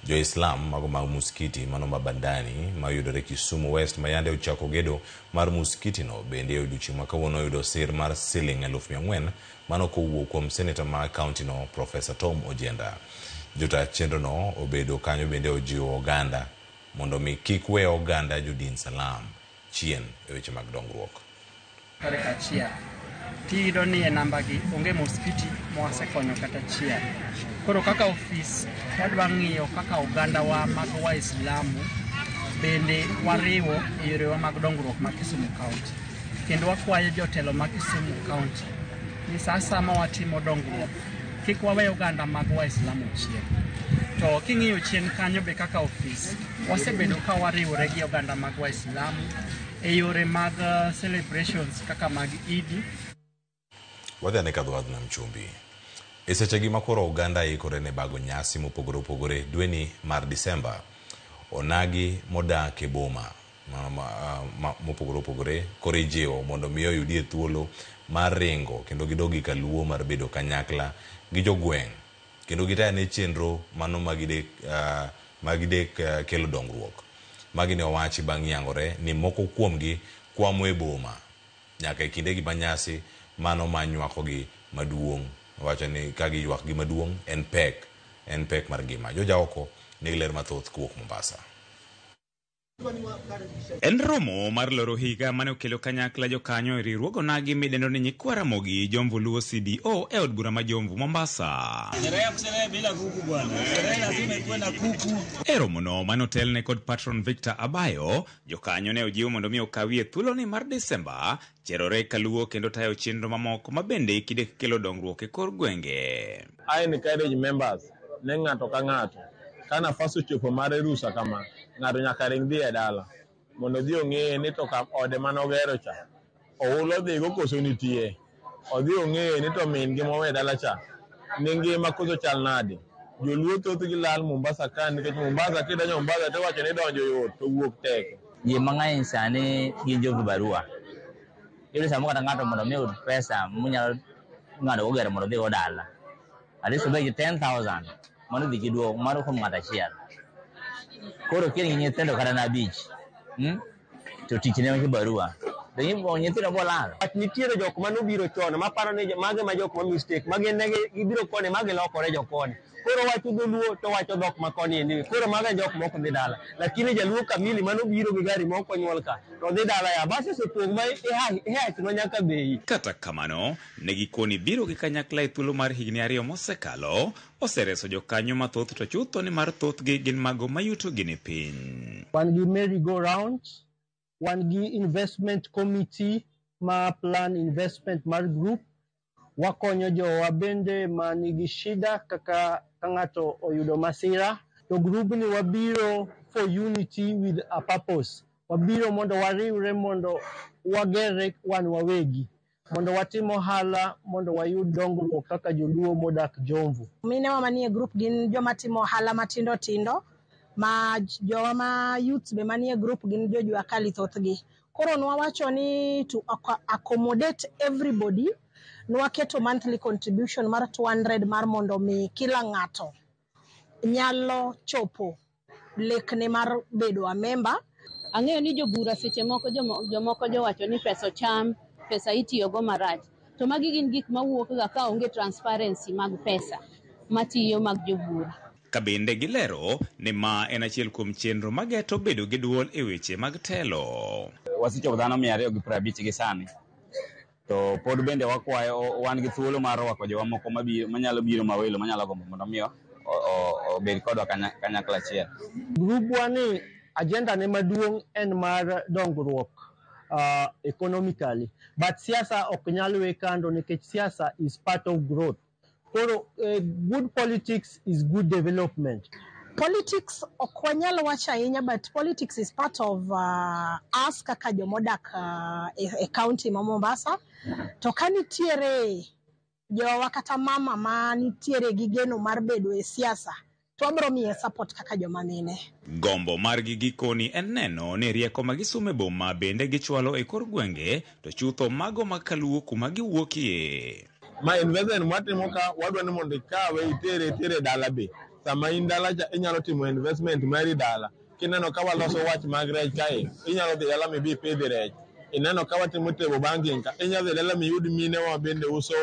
Speaker 1: Jo-Islam mago mag muskiti mano mabandani ma yudore Kisumu West ma yande ochako gedo mar muskiti no bende odiochieng' ma kawuono yudo sir mar siling 400,000 mano kowuok kuom seneta ma county no Professor Tom Ojenda. Jota chenro no obedo kanyo bende ojiwo oganda mondo mi kik we oganda Judin Salam chien e weche mag dongruok.
Speaker 4: Kare kachia tido ni e namba gi onge muskiti mwasekonyo kata chia. Koro kaka ofis wadwa ng'iyo kaka oganda wa mag Waislamu bende wariwo e yore mag dongruok mag Kisumu County. Kendo wakwayo jotelo mag Kisumu County ni sasa ma watimo dongruok kik wawe oganda mag Waislamu chien. To king'iyo chien kanyo be kaka ofis wasebedo ka wariwore gi oganda mag Waislamu e yore mag celebrations kaka mag Eid.
Speaker 1: Wadhane kadhwadh na mchumbi. E sechegi ma koro oganda ikore ne bago nyasi mopogore opogore dweni mar Disemba, onagi modak e boma mopogore opogore koro ijiwo mondo miyo yudie thuolo mar ringo kendo gidogi kaluo mar bedo kanyakla gi jogweng' kendo gitane chenro mano magidek kelo dongruok. Magi ne owachi bang' yangore ni moko kuomgi kwamo e boma nyaka e kindegi manyasi mano manywakogi maduong'. Wacho ni kagi ywak gi maduong' en pek mar ngima. Joja oko nigi ler mathoth kuok Mombasa.
Speaker 7: En romo mar loro higa mane okelo kanyakla jokanyo e riwruogo nagi midendo ni Nyikwara Mogi Jomvu Luo CDO e od bura ma Jomvu Mombasa. E romono mane otelne kod patron Victor Abayo, jokanyo ne ojiwo mondo mi okawie thuloni mar Desemba cherore kaluo kendo tayo chenro mamoko mabende kidek kelo dongruok e kor gwenge.
Speaker 9: I encourage members ne ng'ato ka ng'ato ka nafas ochopo mar rusa kama ng'ato nyaka ring dhi e dala mondo dhi ong'e ni to ka ode manogero cha oulo dhigo koso nitie, odhi ong'e ni to min gi mowe dala cha ni ngima koso chal nade. Joluo thoth gi lal Mombasa ka nikech Mombasa kidonjo Mombasa to wacho ni donjo yot to wuok tek.
Speaker 10: Ji mang'eny sani gin jogi barua. Iyudo samo kata ng'ato mondo mi oyud pesa munyalo ng'ado ogero mondo dhi go dala. At least obed 10,000 mano dhi giduogo mano kuom ng'ato achiel. Koro kiri gi nyithindo kata na beach. To tich ne onge barua. To nyithindo bolal.
Speaker 9: Nitiere jok manobiro chon maparo ni mage ma jok ma mistake mage ne gibiro kone mage lokore jokone. Koro wacho dholuo to wacho dhok makoni endi. Koro mage jok moko dhi dala. Lakini jaluo kamili manobiro gi gari moko nyuol ka to dhi dala ya basi sepong ma no nyaka bei.
Speaker 7: Kata kamano negikoni biro gi kanyakla e thuolo mar higni 2 mosekalo osereso jokanyo mathoth to chutho ni mar thoth gi gin mago mayuto gini piny.
Speaker 9: Wan gi merry go round, wan gi investment committee
Speaker 11: ma plan investment mar group wakonyo jowa bende manigi shida kaka ng'ato oyudo masira to group ni wabiro for unity with a purpose. Wabiro mondo wariwre mondo wagere wan wawegi mondo watimo ohala mondo wayud dongruok kaka joluo modak Jomvu.
Speaker 12: Minewa manie group gin joma timo ohala matindo tindo ma joma youth be manie group gin jojua kali thothgi. Koro nwawacho ni to accommodate everybody nwaketo monthly contribution mar 200 mar mondo mi kila ng'ato nyalo chopo lekne mar bedo a member.
Speaker 13: Ang'eyo ni jobura seche moko jomoko jowacho ni pesa cham, pesa itiyogo marach. To magi gin gik mawuok ga ka onge transparency mag pesa matiyo mag jobura.
Speaker 7: Kabinde gilero ni ma en achiel kuom chenro mageto bedo gi duol e weche mag telo.
Speaker 14: Wasichopo dhano 250 gi sani. To pod bende wakwayo wan gi thuolo mar rwako jowa moko manyalo biro mawelo manyalo gombo mondo miyo obed kodwa kanyakla achiel.
Speaker 11: Group wani agenda ne maduong' en mar dongruok economically, but siasa ok nyal we kando nikech siasa is part of growth. Koro good politics is good development.
Speaker 12: Politics ok wanyal wacho ahinya, but politics is part of us kaka jomodak e county ma Mombasa. To kanitiere jowa kata mama ma nitiere gi geno mar bedo e siasa, to wabro miye support kaka joma mine.
Speaker 7: Gombo margi gikoni en neno ni rieko magisume boma bende gichwalo e kor gwenge to chutho mago makaluo kuma giwuokie.
Speaker 9: Ma investment mwatimo ka wadwa ni mondo ikawe itere dala be. Sama in dala inyalo timo investment mari dala. Kineno ka waloso wach mag rech kae, inyalo dhi dala mibi pidhi rech. Ineno ka watimo table banking ka, inyalo dhi dala miyud mine wa bende uso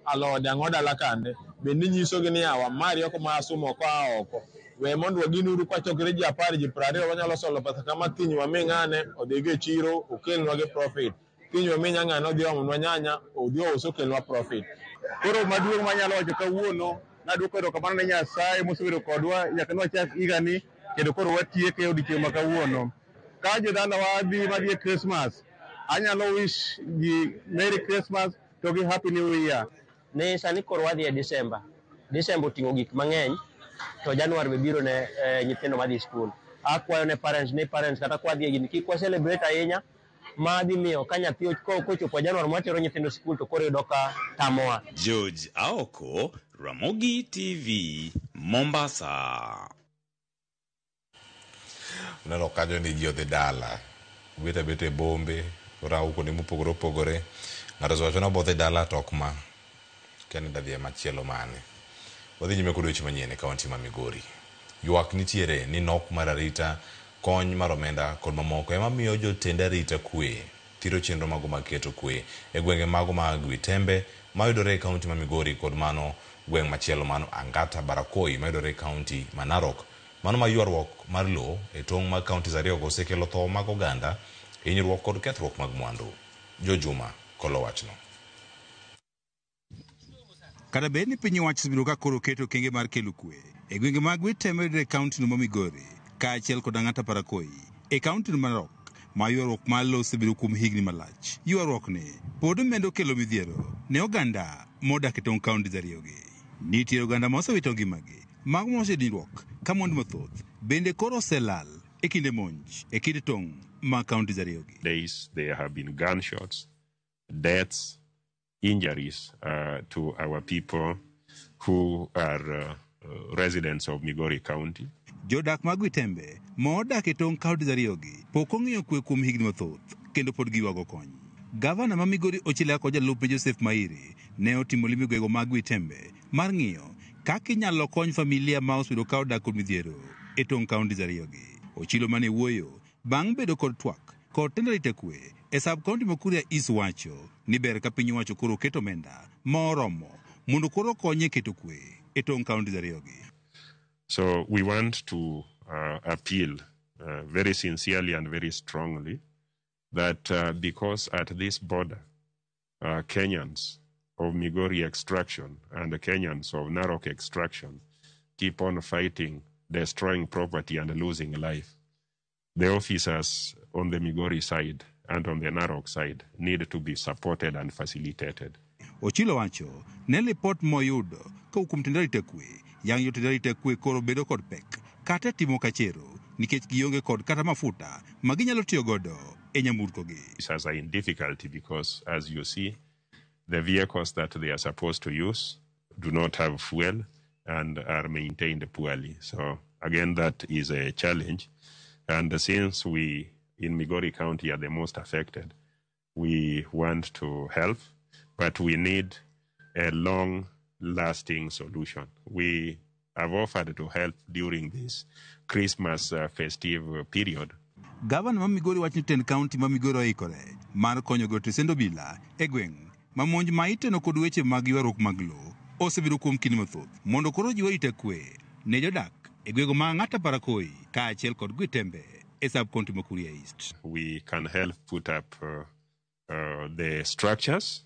Speaker 9: alode ang'o dala kande. Bende nyiso gi ni awa mari oko masumo kwa oko. We mondo waginuru kwa chokre ji 10 ji 20 wanyalo solo pesa kama kiny waming'ane odhige chiro okelnwa gi profit. Kiny waminya ng'ane odhi omonwa nyanya odhi ouso kelnwa profit.
Speaker 15: Koro maduong' manyalo wacho kawuono naduoko erokamano ne Nyasaye mosebedo kodwa nyaka nwachak higani kendo koro watieke odiochieng' ma kawuono. Ka jodala madhi e Christmas, anyalo wish ji Merry Christmas to gi Happy New Year.
Speaker 11: Ne sani koro wadhi e December oting'o gik mang'eny to January be biro ne nyithindo madhi skul. Akwayo ne parents kata kwadhi e gini kik wa celebrate ahinya madhi miyo ka nyathi kochopo January mwatero nyithindo skul to koro yudo ka tamoa.
Speaker 7: George Aoko, Ramogi TV, Mombasa.
Speaker 1: Neno kajo ni ji odhi dala bete bombe rau kuonde mopogore opogore ng'ato osewacho ni obodhi dala to ok ma kani dadhi machielo mane. Wadhi nyime kod weche manyien e kaunti ma Migori. Ywak nitiere ni nok mar arita, kony mar omenda kod mamoko ema miyo jotend arita kwe thiro chenro mago mag keto kwe e gwenge mago mag Witembe mayudore e kaunti ma Migori kod mano gweng' machielo mano Angata Barakoi mayudore e kaunti ma Narok. Mano ma ywaruok mar lo e tong' mag kaunti ariyogo osekelo tho mag oganda, hinyruok kod kethruok mag mwandu. Jojuma kolo wachno.
Speaker 16: Kata bed ni piny owacho osebiro ka koro keto okenge mar kelo kwe e gwenge mag Witembe e kaunti no ma Migori kaachiel kod Angata Barakoi e kaunti no ma Narok ma ywaruok mar lo osebiro kuom higni malach. Ywaruok ni pod medo kelo midhiero ne oganda modak e tong' kaunti ariyogi. Nitie oganda ma osewito ngimagi, mago mosedinruok ka mwandu mathoth bende koro oselal e kinde monj e kind tong' ma kaunti ariyogi.
Speaker 17: There have been gunshots, deaths, injuries to our people who are residents of Migori County.
Speaker 16: Jodak mag Witembe modak e tong' kaunti ariyogi pok ong'iyo kwe kuom higni mathoth kendo pod giwago kony. Gavana ma Migori Ochila kod jalup Joseph Mairi ne otimo limbe gwego mag Witembe mar ng'iyo kaka inyalo kony familia ma osebedo ka odak kod midhiero e tong' kaunti ariyogi. Ochilo mane wuoyo bang' bedo kod twak kod tend arita kwe e sub kaunti ma Kuria East wacho ni ber ka piny owacho koro keto omenda ma oromo mondo koro konye keto kwe e tong' kaunti ariyogi.
Speaker 17: So we want to appeal very sincerely and very strongly that because at this border, Kenyans of Migori extraction and the Kenyans of Narok extraction keep on fighting, destroying property and losing life. The officers on the Migori side and on the Narok side need to be supported and facilitated.
Speaker 16: Ochilo wacho ne lipot moyudo ka hukum tendari tekwe yang yo tendari tekwe koro bedo kod pek kata timo kachero nikech gionge kod kata mafuta maginyalo tiyo godo e nyamburko gi.
Speaker 17: This has a difficulty because, as you see, the vehicles that they are supposed to use do not have fuel and are maintained poorly. So again, that is a challenge. And since we in Migori County are the most affected, we want to help, but we need a long-lasting solution. We have offered to help during this Christmas festive period.
Speaker 16: Gavana ma Migori wacho ni ten county ma Migori oikore mar konyo go tesendo bila e gweng' ma monj ma iteno kod weche mag ywaruok mag lo osebedo kuom kinde mathoth mondo koro jiwo ite kwe ne jodak e gwego ma ng'ata parakoi kaachiel kod Gwitembe e sub-county ma Kuria East.
Speaker 17: We can help put up the structures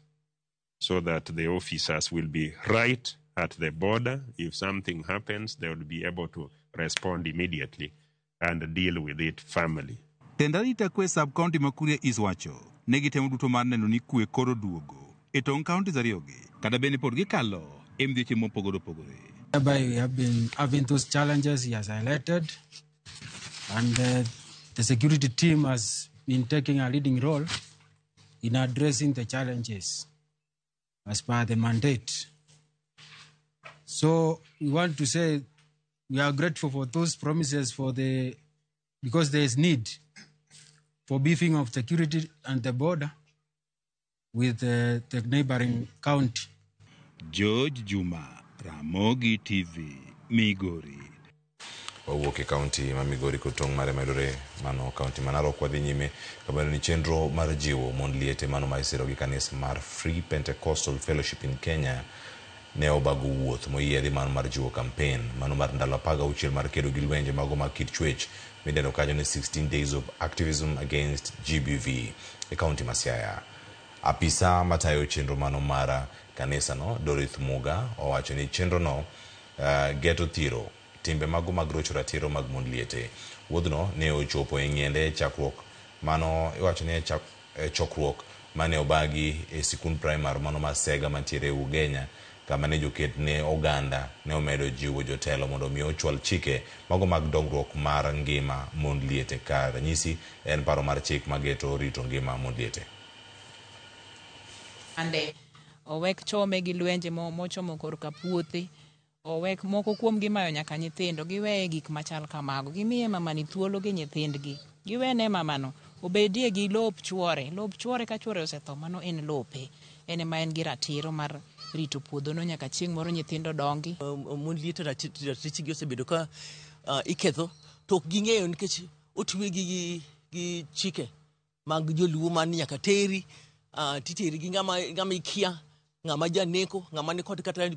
Speaker 17: so that the officers will be right at the border. If something happens, they will be able to respond immediately and deal with it firmly.
Speaker 16: Tendari Takwe sub-county ma Kuria East wacho ne gitemo duto mar neno ni kwe koro duogo e tong' counties ariyogi kata bende pod gikalo e midhieche mopogore opogore.
Speaker 2: We have been having those challenges he has highlighted, and the security team has been taking a leading role in addressing the challenges as per the mandate. So we want to say we are grateful for those promises because there is need for beefing of security and the border with the neighboring county.
Speaker 16: George Juma, Ramogi TV, Migori.
Speaker 1: Wawuok e kaunti ma Migori kotong' mare medore mano kaunti ma Narok wadhi nyime kabano ni chenro mar jiwo mond liete mano ma isiro gi kanisa mar Free Pentecostal Fellowship in Kenya ne obago wuoth moyiedhi mano mar jiwo campaign mano mar ndalo 16 mar kedo gi lwenje mago mag kit chwech midendo kanyo ni 16 days of activism against GBV e kaunti ma Siaya. Apisa matayo chenro mano mara kanisa no Dorith Muga owacho ni chenro no geto thiro timbe mago mag rocho ratiro mag mond liete. Wuodhno ne ochopo e ng'iende chakruok mano iwacho ni chokruok mane obagi e sikund primary mano ma Sega mantiere Ugenya kama ne joket ne oganda ne omedo jiwo jotelo mondo mi ochwal chike mago mag dongruok mar ngima mond liete ka ranyisi en paro mar chik mageto rito ngima mond liete.
Speaker 5: Ande owek chome gi lwenje mochomo korka puothe, owek moko kuom gimayo nyaka nyithindo giweye gik machal kamago, gimiye mamani thuolo gi nyithindgi, giwene mamano obedie gi lop chwore ka chwore osetho mano en lope, ene ma en gi ratiro mar rito puodhono nyaka chieng' moro nyithindo dongi.
Speaker 6: Mond liete ratichgi osebedo ka iketho to ok ging'eyo nikech otwe gi chike mag joluo man nyaka teri titeri gi ng'ama ikia, ng'ama janeko, ng'ama ni kod kata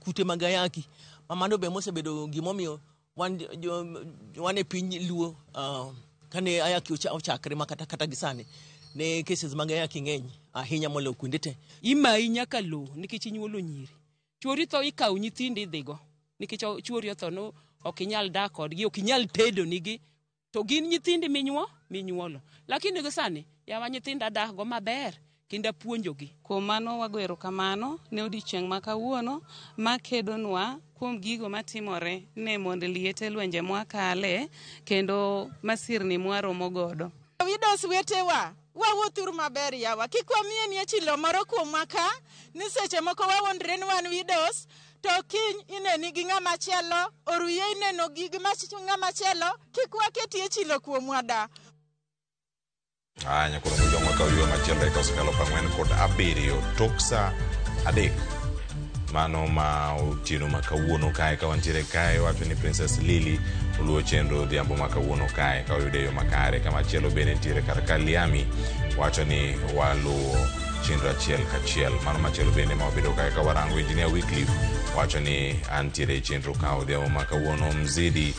Speaker 6: kute mag ayaki. Mamano be mosebedo gimomiyo wan e piny luo kane ayaki ochakre makata gisani ne cases mag ayaki ng'eny ahinya moloyo kuonde te.
Speaker 18: Imayi nyaka lo nikech inyuolo nyiri. Chuori tho ikawo nyithindi idhigo nikech chuori otho no ok inyal dak kodgi, ok inyal tedo nigi, to gin nyithindi minyuolo. Lakini go sani yawa nyithinda dak go maber kinda puonjogi.
Speaker 19: Kuom mano wago erokamano ne odiechieng' ma kawuono makedonwa kuom gigo matimore ne mond liete lwenje mwakale kendo masirni mwaromo godo. Widos wetewa wawuothuru maber yawa, kik wamiye ni chilo moro kuomwa ka ni seche moko wawondre ni wan widos to kiny ineni gi ng'ama chielo, oruye ineno gi ng'ama chielo, kik waketie chilo kuomwa da.
Speaker 1: Nyakoro mujongwa ka uyuwa machielo eka osekalo 47 tok sa 3 mano ma otieno ma kawuono kae ka wantiere kae wacho ni Princess Lily oluwo chenro odhiambo ma kawuono kae ka oyude yo makare. Kama chielo bende nitiere kar ka Liami wacho ni waluwo chenro achiel kachiel. Mano machielo bende ma wabedo kae ka warango Engineer Wycliffe wacho ni antiere chenro ka odhiambo ma kawuono. Mzidi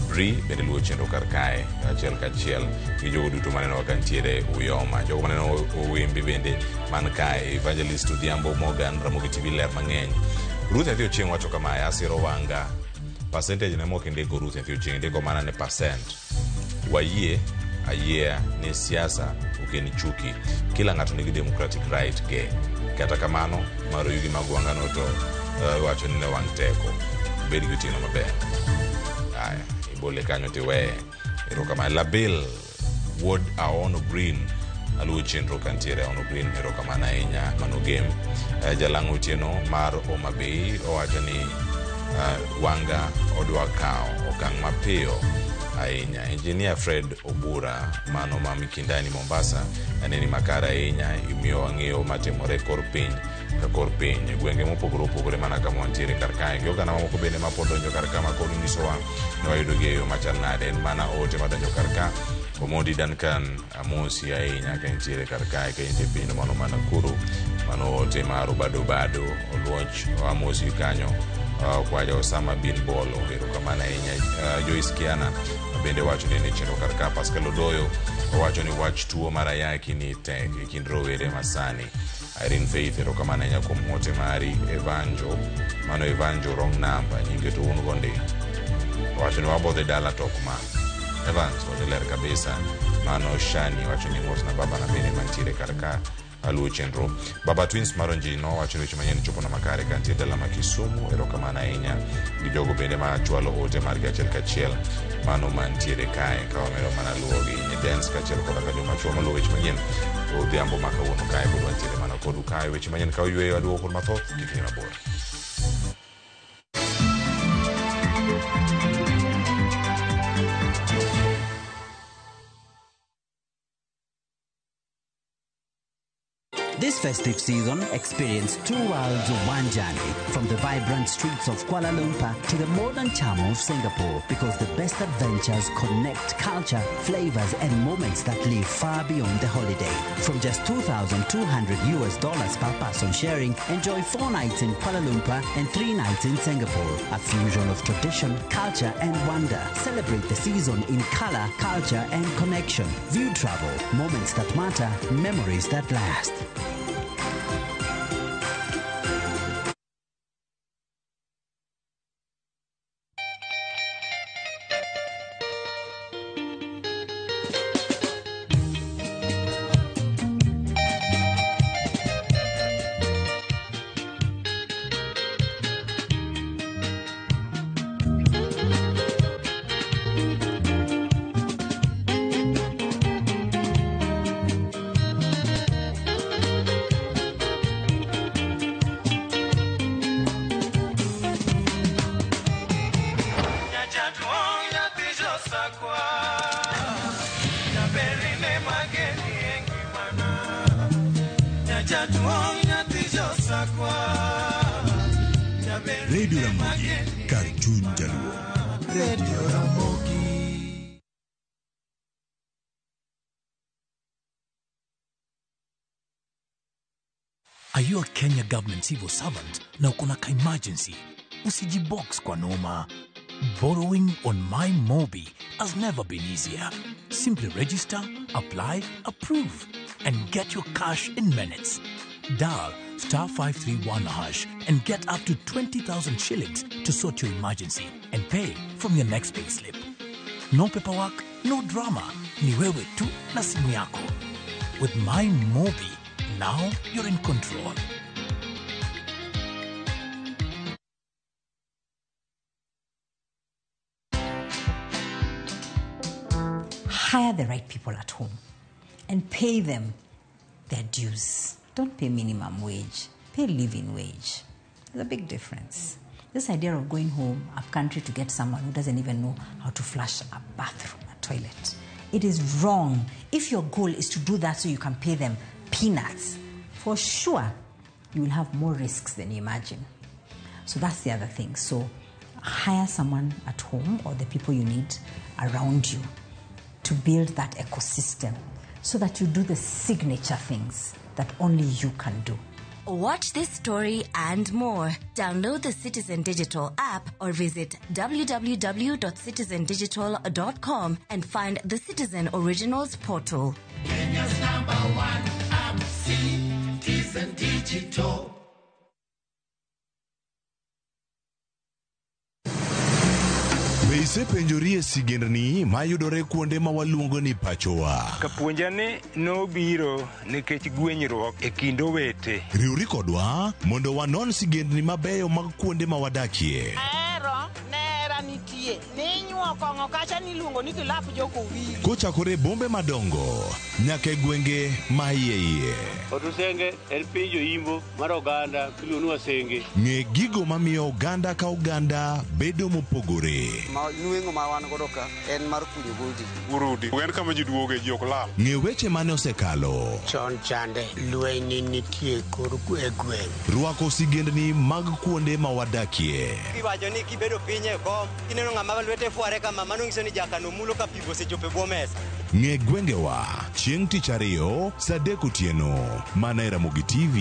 Speaker 1: Bri bende luwo chenro kar kae achiel kachiel gi jogo duto maneno kaka ntiere Uyoma. Jogo maneno Owembi bende man kae Evangelist Odhiambo Morgan Ramogi TV ler mang'eny. Ruth Nyathi Ochieng' wacho kama asiro wanga percentage ne moko ndiko Ruth Nyathi Ochieng' ndiko mana ne percent. Wayie ayiea ni siasa oken chuki. Kila ng'ato nigi democratic right ge. Kata kamano, maro yugi magwangano to wacho ni ne wang' teko. Bed gi tino maber. Aya, ibole kanyo tiwe. Erokamano Labil Wood Aono Green aluwo chenro kantiere Aono Green. Erokamano ahinya mano game. Jalang' Otieno mar Homa Bay owacho ni wanga odwa kao okang' mapiyo ahinya. Engineer Fred Obura mano ma Mikindani Mombasa aneni makara ahinya imiyo wang'eyo matimore kor piny ka kor piny gwenge mopogore opogore mana kama wantiere kar kae. Gi oganda mamoko bende ma pod donjo kar ka ma kod nyisowa ne wayudo gi e yo machal nade. En mana ote madonjo kar ka. Omondi Duncan amosi ahinya ka ntiere kar kae ka ntie piny mano mana Nakuru. Mano ote maro bado oluoch amosi kanyo. Kwaja Osama bin Bolo. Erokamano ahinya. Joyce Kiana bende wacho ni ne chenro kar ka. Pascal Odoyo wacho ni wach tuo mar ayaki ni tek e kind rowere masani. Irene Faith erokamano ahinya kuom ote mari. Evanjo mano Evanjo wrong number nyinge to un gonde. Wacho ni wabodhe dala tok ma Evans odeler kabisa. Mano Shani wacho ni mos na baba na bende mantiere kar ka aluwo chenro. Baba Twins Maronji no wacho ni weche manyien chopo na makare kantie dala ma Kisumu. Erokamano ahinya gi jogo bende ma chwalo ote mar achiel kachiel mano mantiere kae ka wamero mana luwo gi ni dance kachiel koda ka joma chwo maluwo weche manyien odhiambo ma kawuono kae pod wantiere mana kodu kae weche manyien ka oyueyo aduwo kod mathoth kik ni mabor.
Speaker 8: This festive season, experience two worlds of one journey, from the vibrant streets of Kuala Lumpur to the modern charm of Singapore, because the best adventures connect culture, flavors, and moments that live far beyond the holiday. From just $2,200 per person sharing, enjoy 4 nights in Kuala Lumpur and 3 nights in Singapore. A fusion of tradition, culture, and wonder. Celebrate the season in color, culture, and connection. View travel, moments that matter, memories that last.
Speaker 20: Radio Ramogi, Cartoon Jaluo. Radio Ramogi.
Speaker 21: Are you a Kenya government civil servant na uko na emergency? Usijibox kwa noma. Borrowing on MyMobi has never been easier. Simply register, apply, approve, and get your cash in minutes. Dial *531# and get up to 20,000 shillings to sort your emergency and pay from your next pay slip. No paperwork, no drama. Ni wewe tu na simu yako. With MyMobi, now you're in control.
Speaker 22: Hire the right people at home and pay them their dues. Don't pay minimum wage, pay living wage. There's a big difference. This idea of going home up country to get someone who doesn't even know how to flush a bathroom, a toilet, it is wrong. If your goal is to do that so you can pay them peanuts, for sure you will have more risks than you imagine. So that's the other thing. So hire someone at home or the people you need around you to build that ecosystem so that you do the signature things that only you can do.
Speaker 23: Watch this story and more. Download the Citizen Digital app or visit www.citizendigital.com and find the Citizen Originals portal.
Speaker 20: Kenya's #1 app, Citizen Digital. Be isepenjori e sigendni mayudore kuonde ma waluongo ni pachowa.
Speaker 3: Kapuonjani nobiro nikech gwenyruok e kind owete.
Speaker 20: Riwri kodwa mondo wanon sigendni mabeyo mag kuonde ma wadakie.
Speaker 4: Nera nitie. Ninyuo kong'o kacha niluongo ni kilap joko wili.
Speaker 20: Kochakore bombe madongo nyaka e gwenge ma iye.
Speaker 10: Otusenge en piny joimbo mar oganda miluongo ni Wasenge.
Speaker 20: Ng'e gigo mamiyo oganda ka oganda bedo mopogore.
Speaker 24: Nweng'o ma wan godo ka en mar kunyo goldi.
Speaker 3: Urudi. En kama ji duoge ji ok lal.
Speaker 20: Ng'e weche mane osekalo.
Speaker 24: Chon chande lweny nitie kor gweng'.
Speaker 20: Rwako sigendni mag kuonde ma wadakie.
Speaker 24: Kiwacho ni kibedo piny e kom, kineno ng'ama lwete fuare kama, mano nyiso ni jakano mulo ka pi osechopo e bwo mesa.
Speaker 20: Ng'e gwengewa chieng' tich ariyo saa 3 otieno mana e Ramogi TV.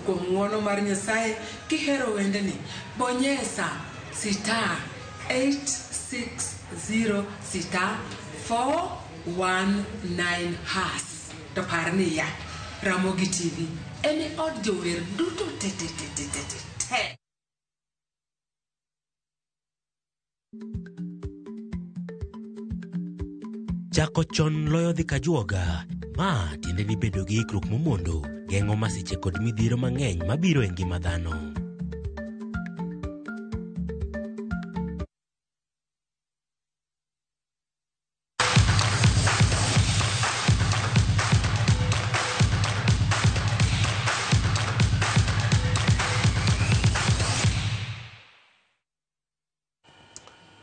Speaker 25: Ng'wono mar Nyasaye kihero wendeni bonyesa *860 *419# to parni ya Ramogi TV ene od jower duto te.
Speaker 26: Chako chon loyo dhi kajuoga. Ma tiende ni bedo gi ikruok momondo geng'o masiche kod midhiero mang'eny mabiro e ngima dhano.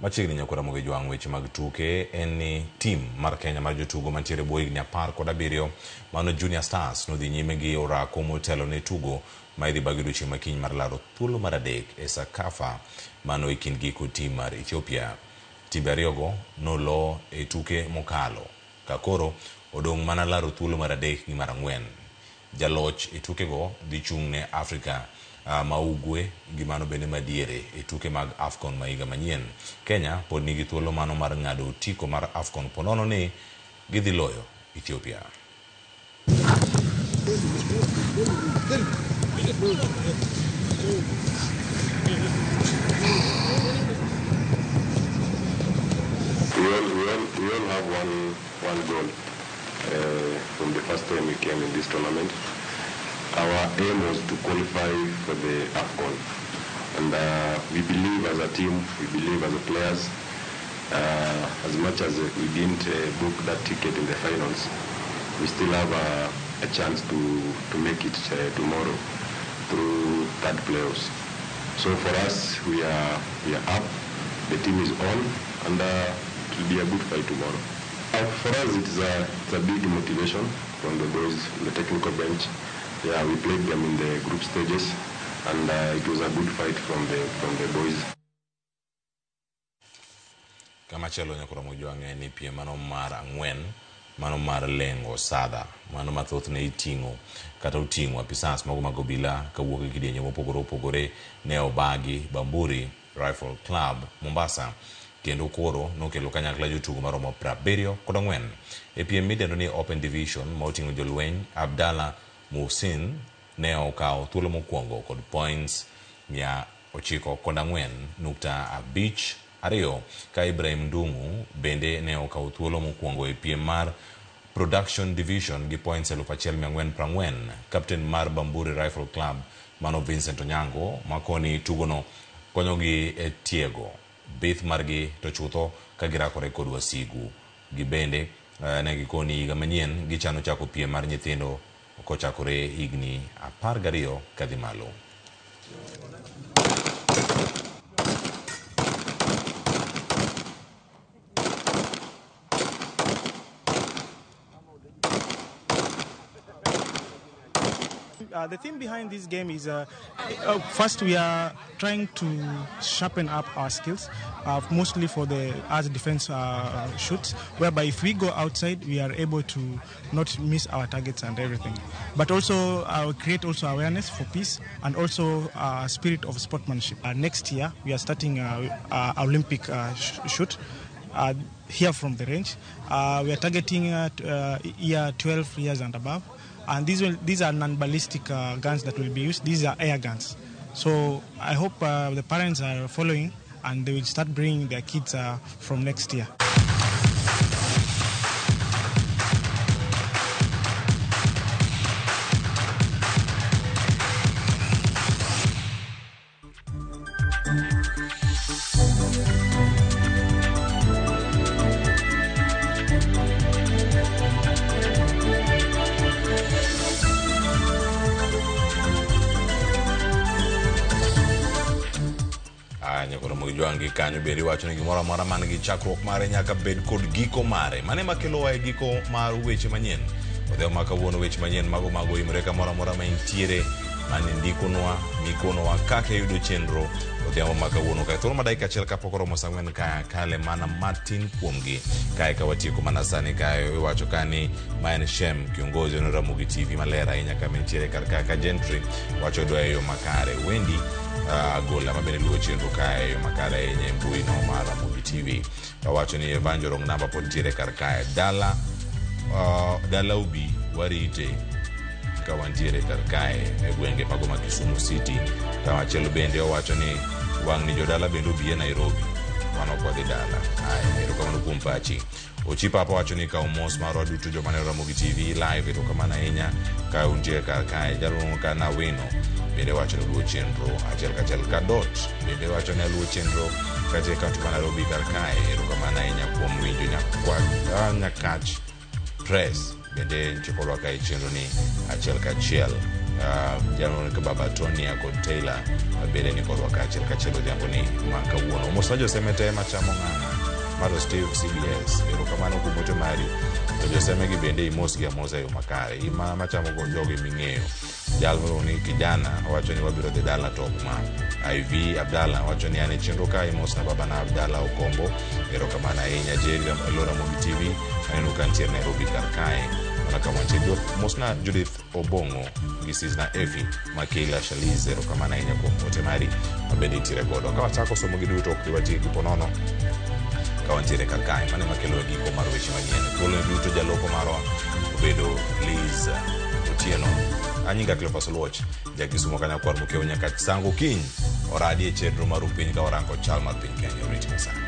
Speaker 1: Machiegni nyakora moge jwang' weche mag tuke en ni tim mar Kenya mar jotugo mantiere bwo higni 17 mano Junior Stars nodhi nyime gi orako motelo ne tugo ma idhi bagi odiechieng' makiny mar laro thuolo mar 3 e Sakafa mano e kindgi kod tim mar Ethiopia. Timbe ariyogo nolo e tuke mokalo ka koro odong' mana laro thuolo mar 3 gi mar 4. Jaloch e tukego dhi chung' ne Afrika ma ugwe gi mano bende madiere e tuke mag AFCON ma higa manyien. Kenya pod nigi thuolo mano mar ng'ado otiko mar AFCON ponono ni gidhi loyo Ethiopia.
Speaker 27: We all have one goal from the first time we came in this tournament. Our aim was to qualify for the AFCON, and we believe as a team, we believe as a players, as much as we didn't book that ticket in the finals, we still have a chance to make it tomorrow through third playoffs. So for us, we are up, the team is on, and it will be a good fight tomorrow. For us, it's a big motivation from the boys on the technical bench. Yeah, we played them in the group stages, and it was a good fight from the boys.
Speaker 1: Kama chelo nyakora mojwang'e ni piem mano mar 4 mano mar lengo sadha mano mathoth ne iting'o kata uting'o apisas mago mag obila kawuok e kidienje mopogore opogore ne obagi Bamburi Rifle Club Mombasa kendo koro nokelo kanyakla jotugo maromo 74 e piem midendo ni Open Division ma oting'o jolweny. Abdalla Muhsin ne okawo thuolo mokwongo kod points 904.52 ka Ibrahim Ndung'u bende ne okawo thuolo mokwongo e piem mar Production Division gi points 1440. Captain mar Bamburi Rifle Club mano Vincent Onyango makoni tugono konyogi e tiego bith margi to chutho ka girakore kod wasigu gi bende ne gikoni higa manyien gichano chako piem mar nyithindo kochakore higni 12 kadhi malo.
Speaker 7: The theme behind this game is first we are trying to sharpen up our skills, mostly for the as defense shoots, whereby if we go outside, we are able to not miss our targets and everything. But also create also awareness for peace and also spirit of sportsmanship. Next year, we are starting Olympic shoot. Here from the range. We are targeting year 12 years and above. And these are non-ballistic guns that will be used. These are air guns. So I hope the parents are following and they will start bringing their kids from next year.
Speaker 1: Joangi kanyo beri wacho ni gimoro amora man gi chakruok mare nyaka bed kod giko mare. Mane makelo wae giko mar weche manyien. Odheo ma kawuono weche manyien mago imre kamoro amora ma intiere mane ndikonwa mikonwa kaka yudo chenro. Odheo ma kawuono ka thuolo ma dakika achiel kapok oromo saa ang'wen kale mana matin kuomgi. Kae ka watieko mana sani kae iwacho kani Mayan Shem kiongozi wa Ramogi TV malera ahinya kama intiere kaka Gentry wacho dwayo makare Wendy gola mabene luo chenro kae makara yenye mbui no mar Ramogi TV. Wacho ni Evangelong namba pod tiere karkae dala ubi warite ka wantiere karkae e gwenge mago ma Kisumu City. Machielo bende wacho ni wang' ni jodala bende ubi e Nairobi wano kwa dala. Erokamano kuom pachi. Ochipa hapa wacho ni ka umos maro duto joma ne Ramogi TV live erokamano ahinya ka untie karkae jalo kana wino bende wacho ni luo chenro achiel ka dot bende wacho ni luo chenro kate kaunti ma Nairobi karkae erokamano ahinya kuom winjo nyakach press bende chokolwa ka chenro ni achiel ka achiel. Jano ka baba Tony kod Taylor bende ni kodwa ka achiel jambo ni makawuono mos josemete machamo ng'ana Maro Steve CBS erokamano kuom moto mari to josemegi bende imos gi amosa yo makare ima machamo go jogi ming'eyo. Jalmo ni kijana wacho ni wabiro de dala top ma IV Abdalla wacho ni ane chenro ka imos na baba na Abdalla Okombo erokamano ahinya Jerry Ramogi TV anu kantiere Nairobi karkae kama nchidio mosna Judith Obongo gisiz na Efi Makila Shalize erokamano ahinya kuom moto mari mabende itire godo ka wachako somo gi duto kiwati kiponono kawantiere karkae mane makelo giko mar weche manyien thuolo duto jaloko marwa obedo Liz Otieno anyinga Cleophas Oluoch jakisumo kanya kwar mokeo nyaka sango kiny oradi e chenro mar piny ka orango chal mar piny Kenya. Rito sana.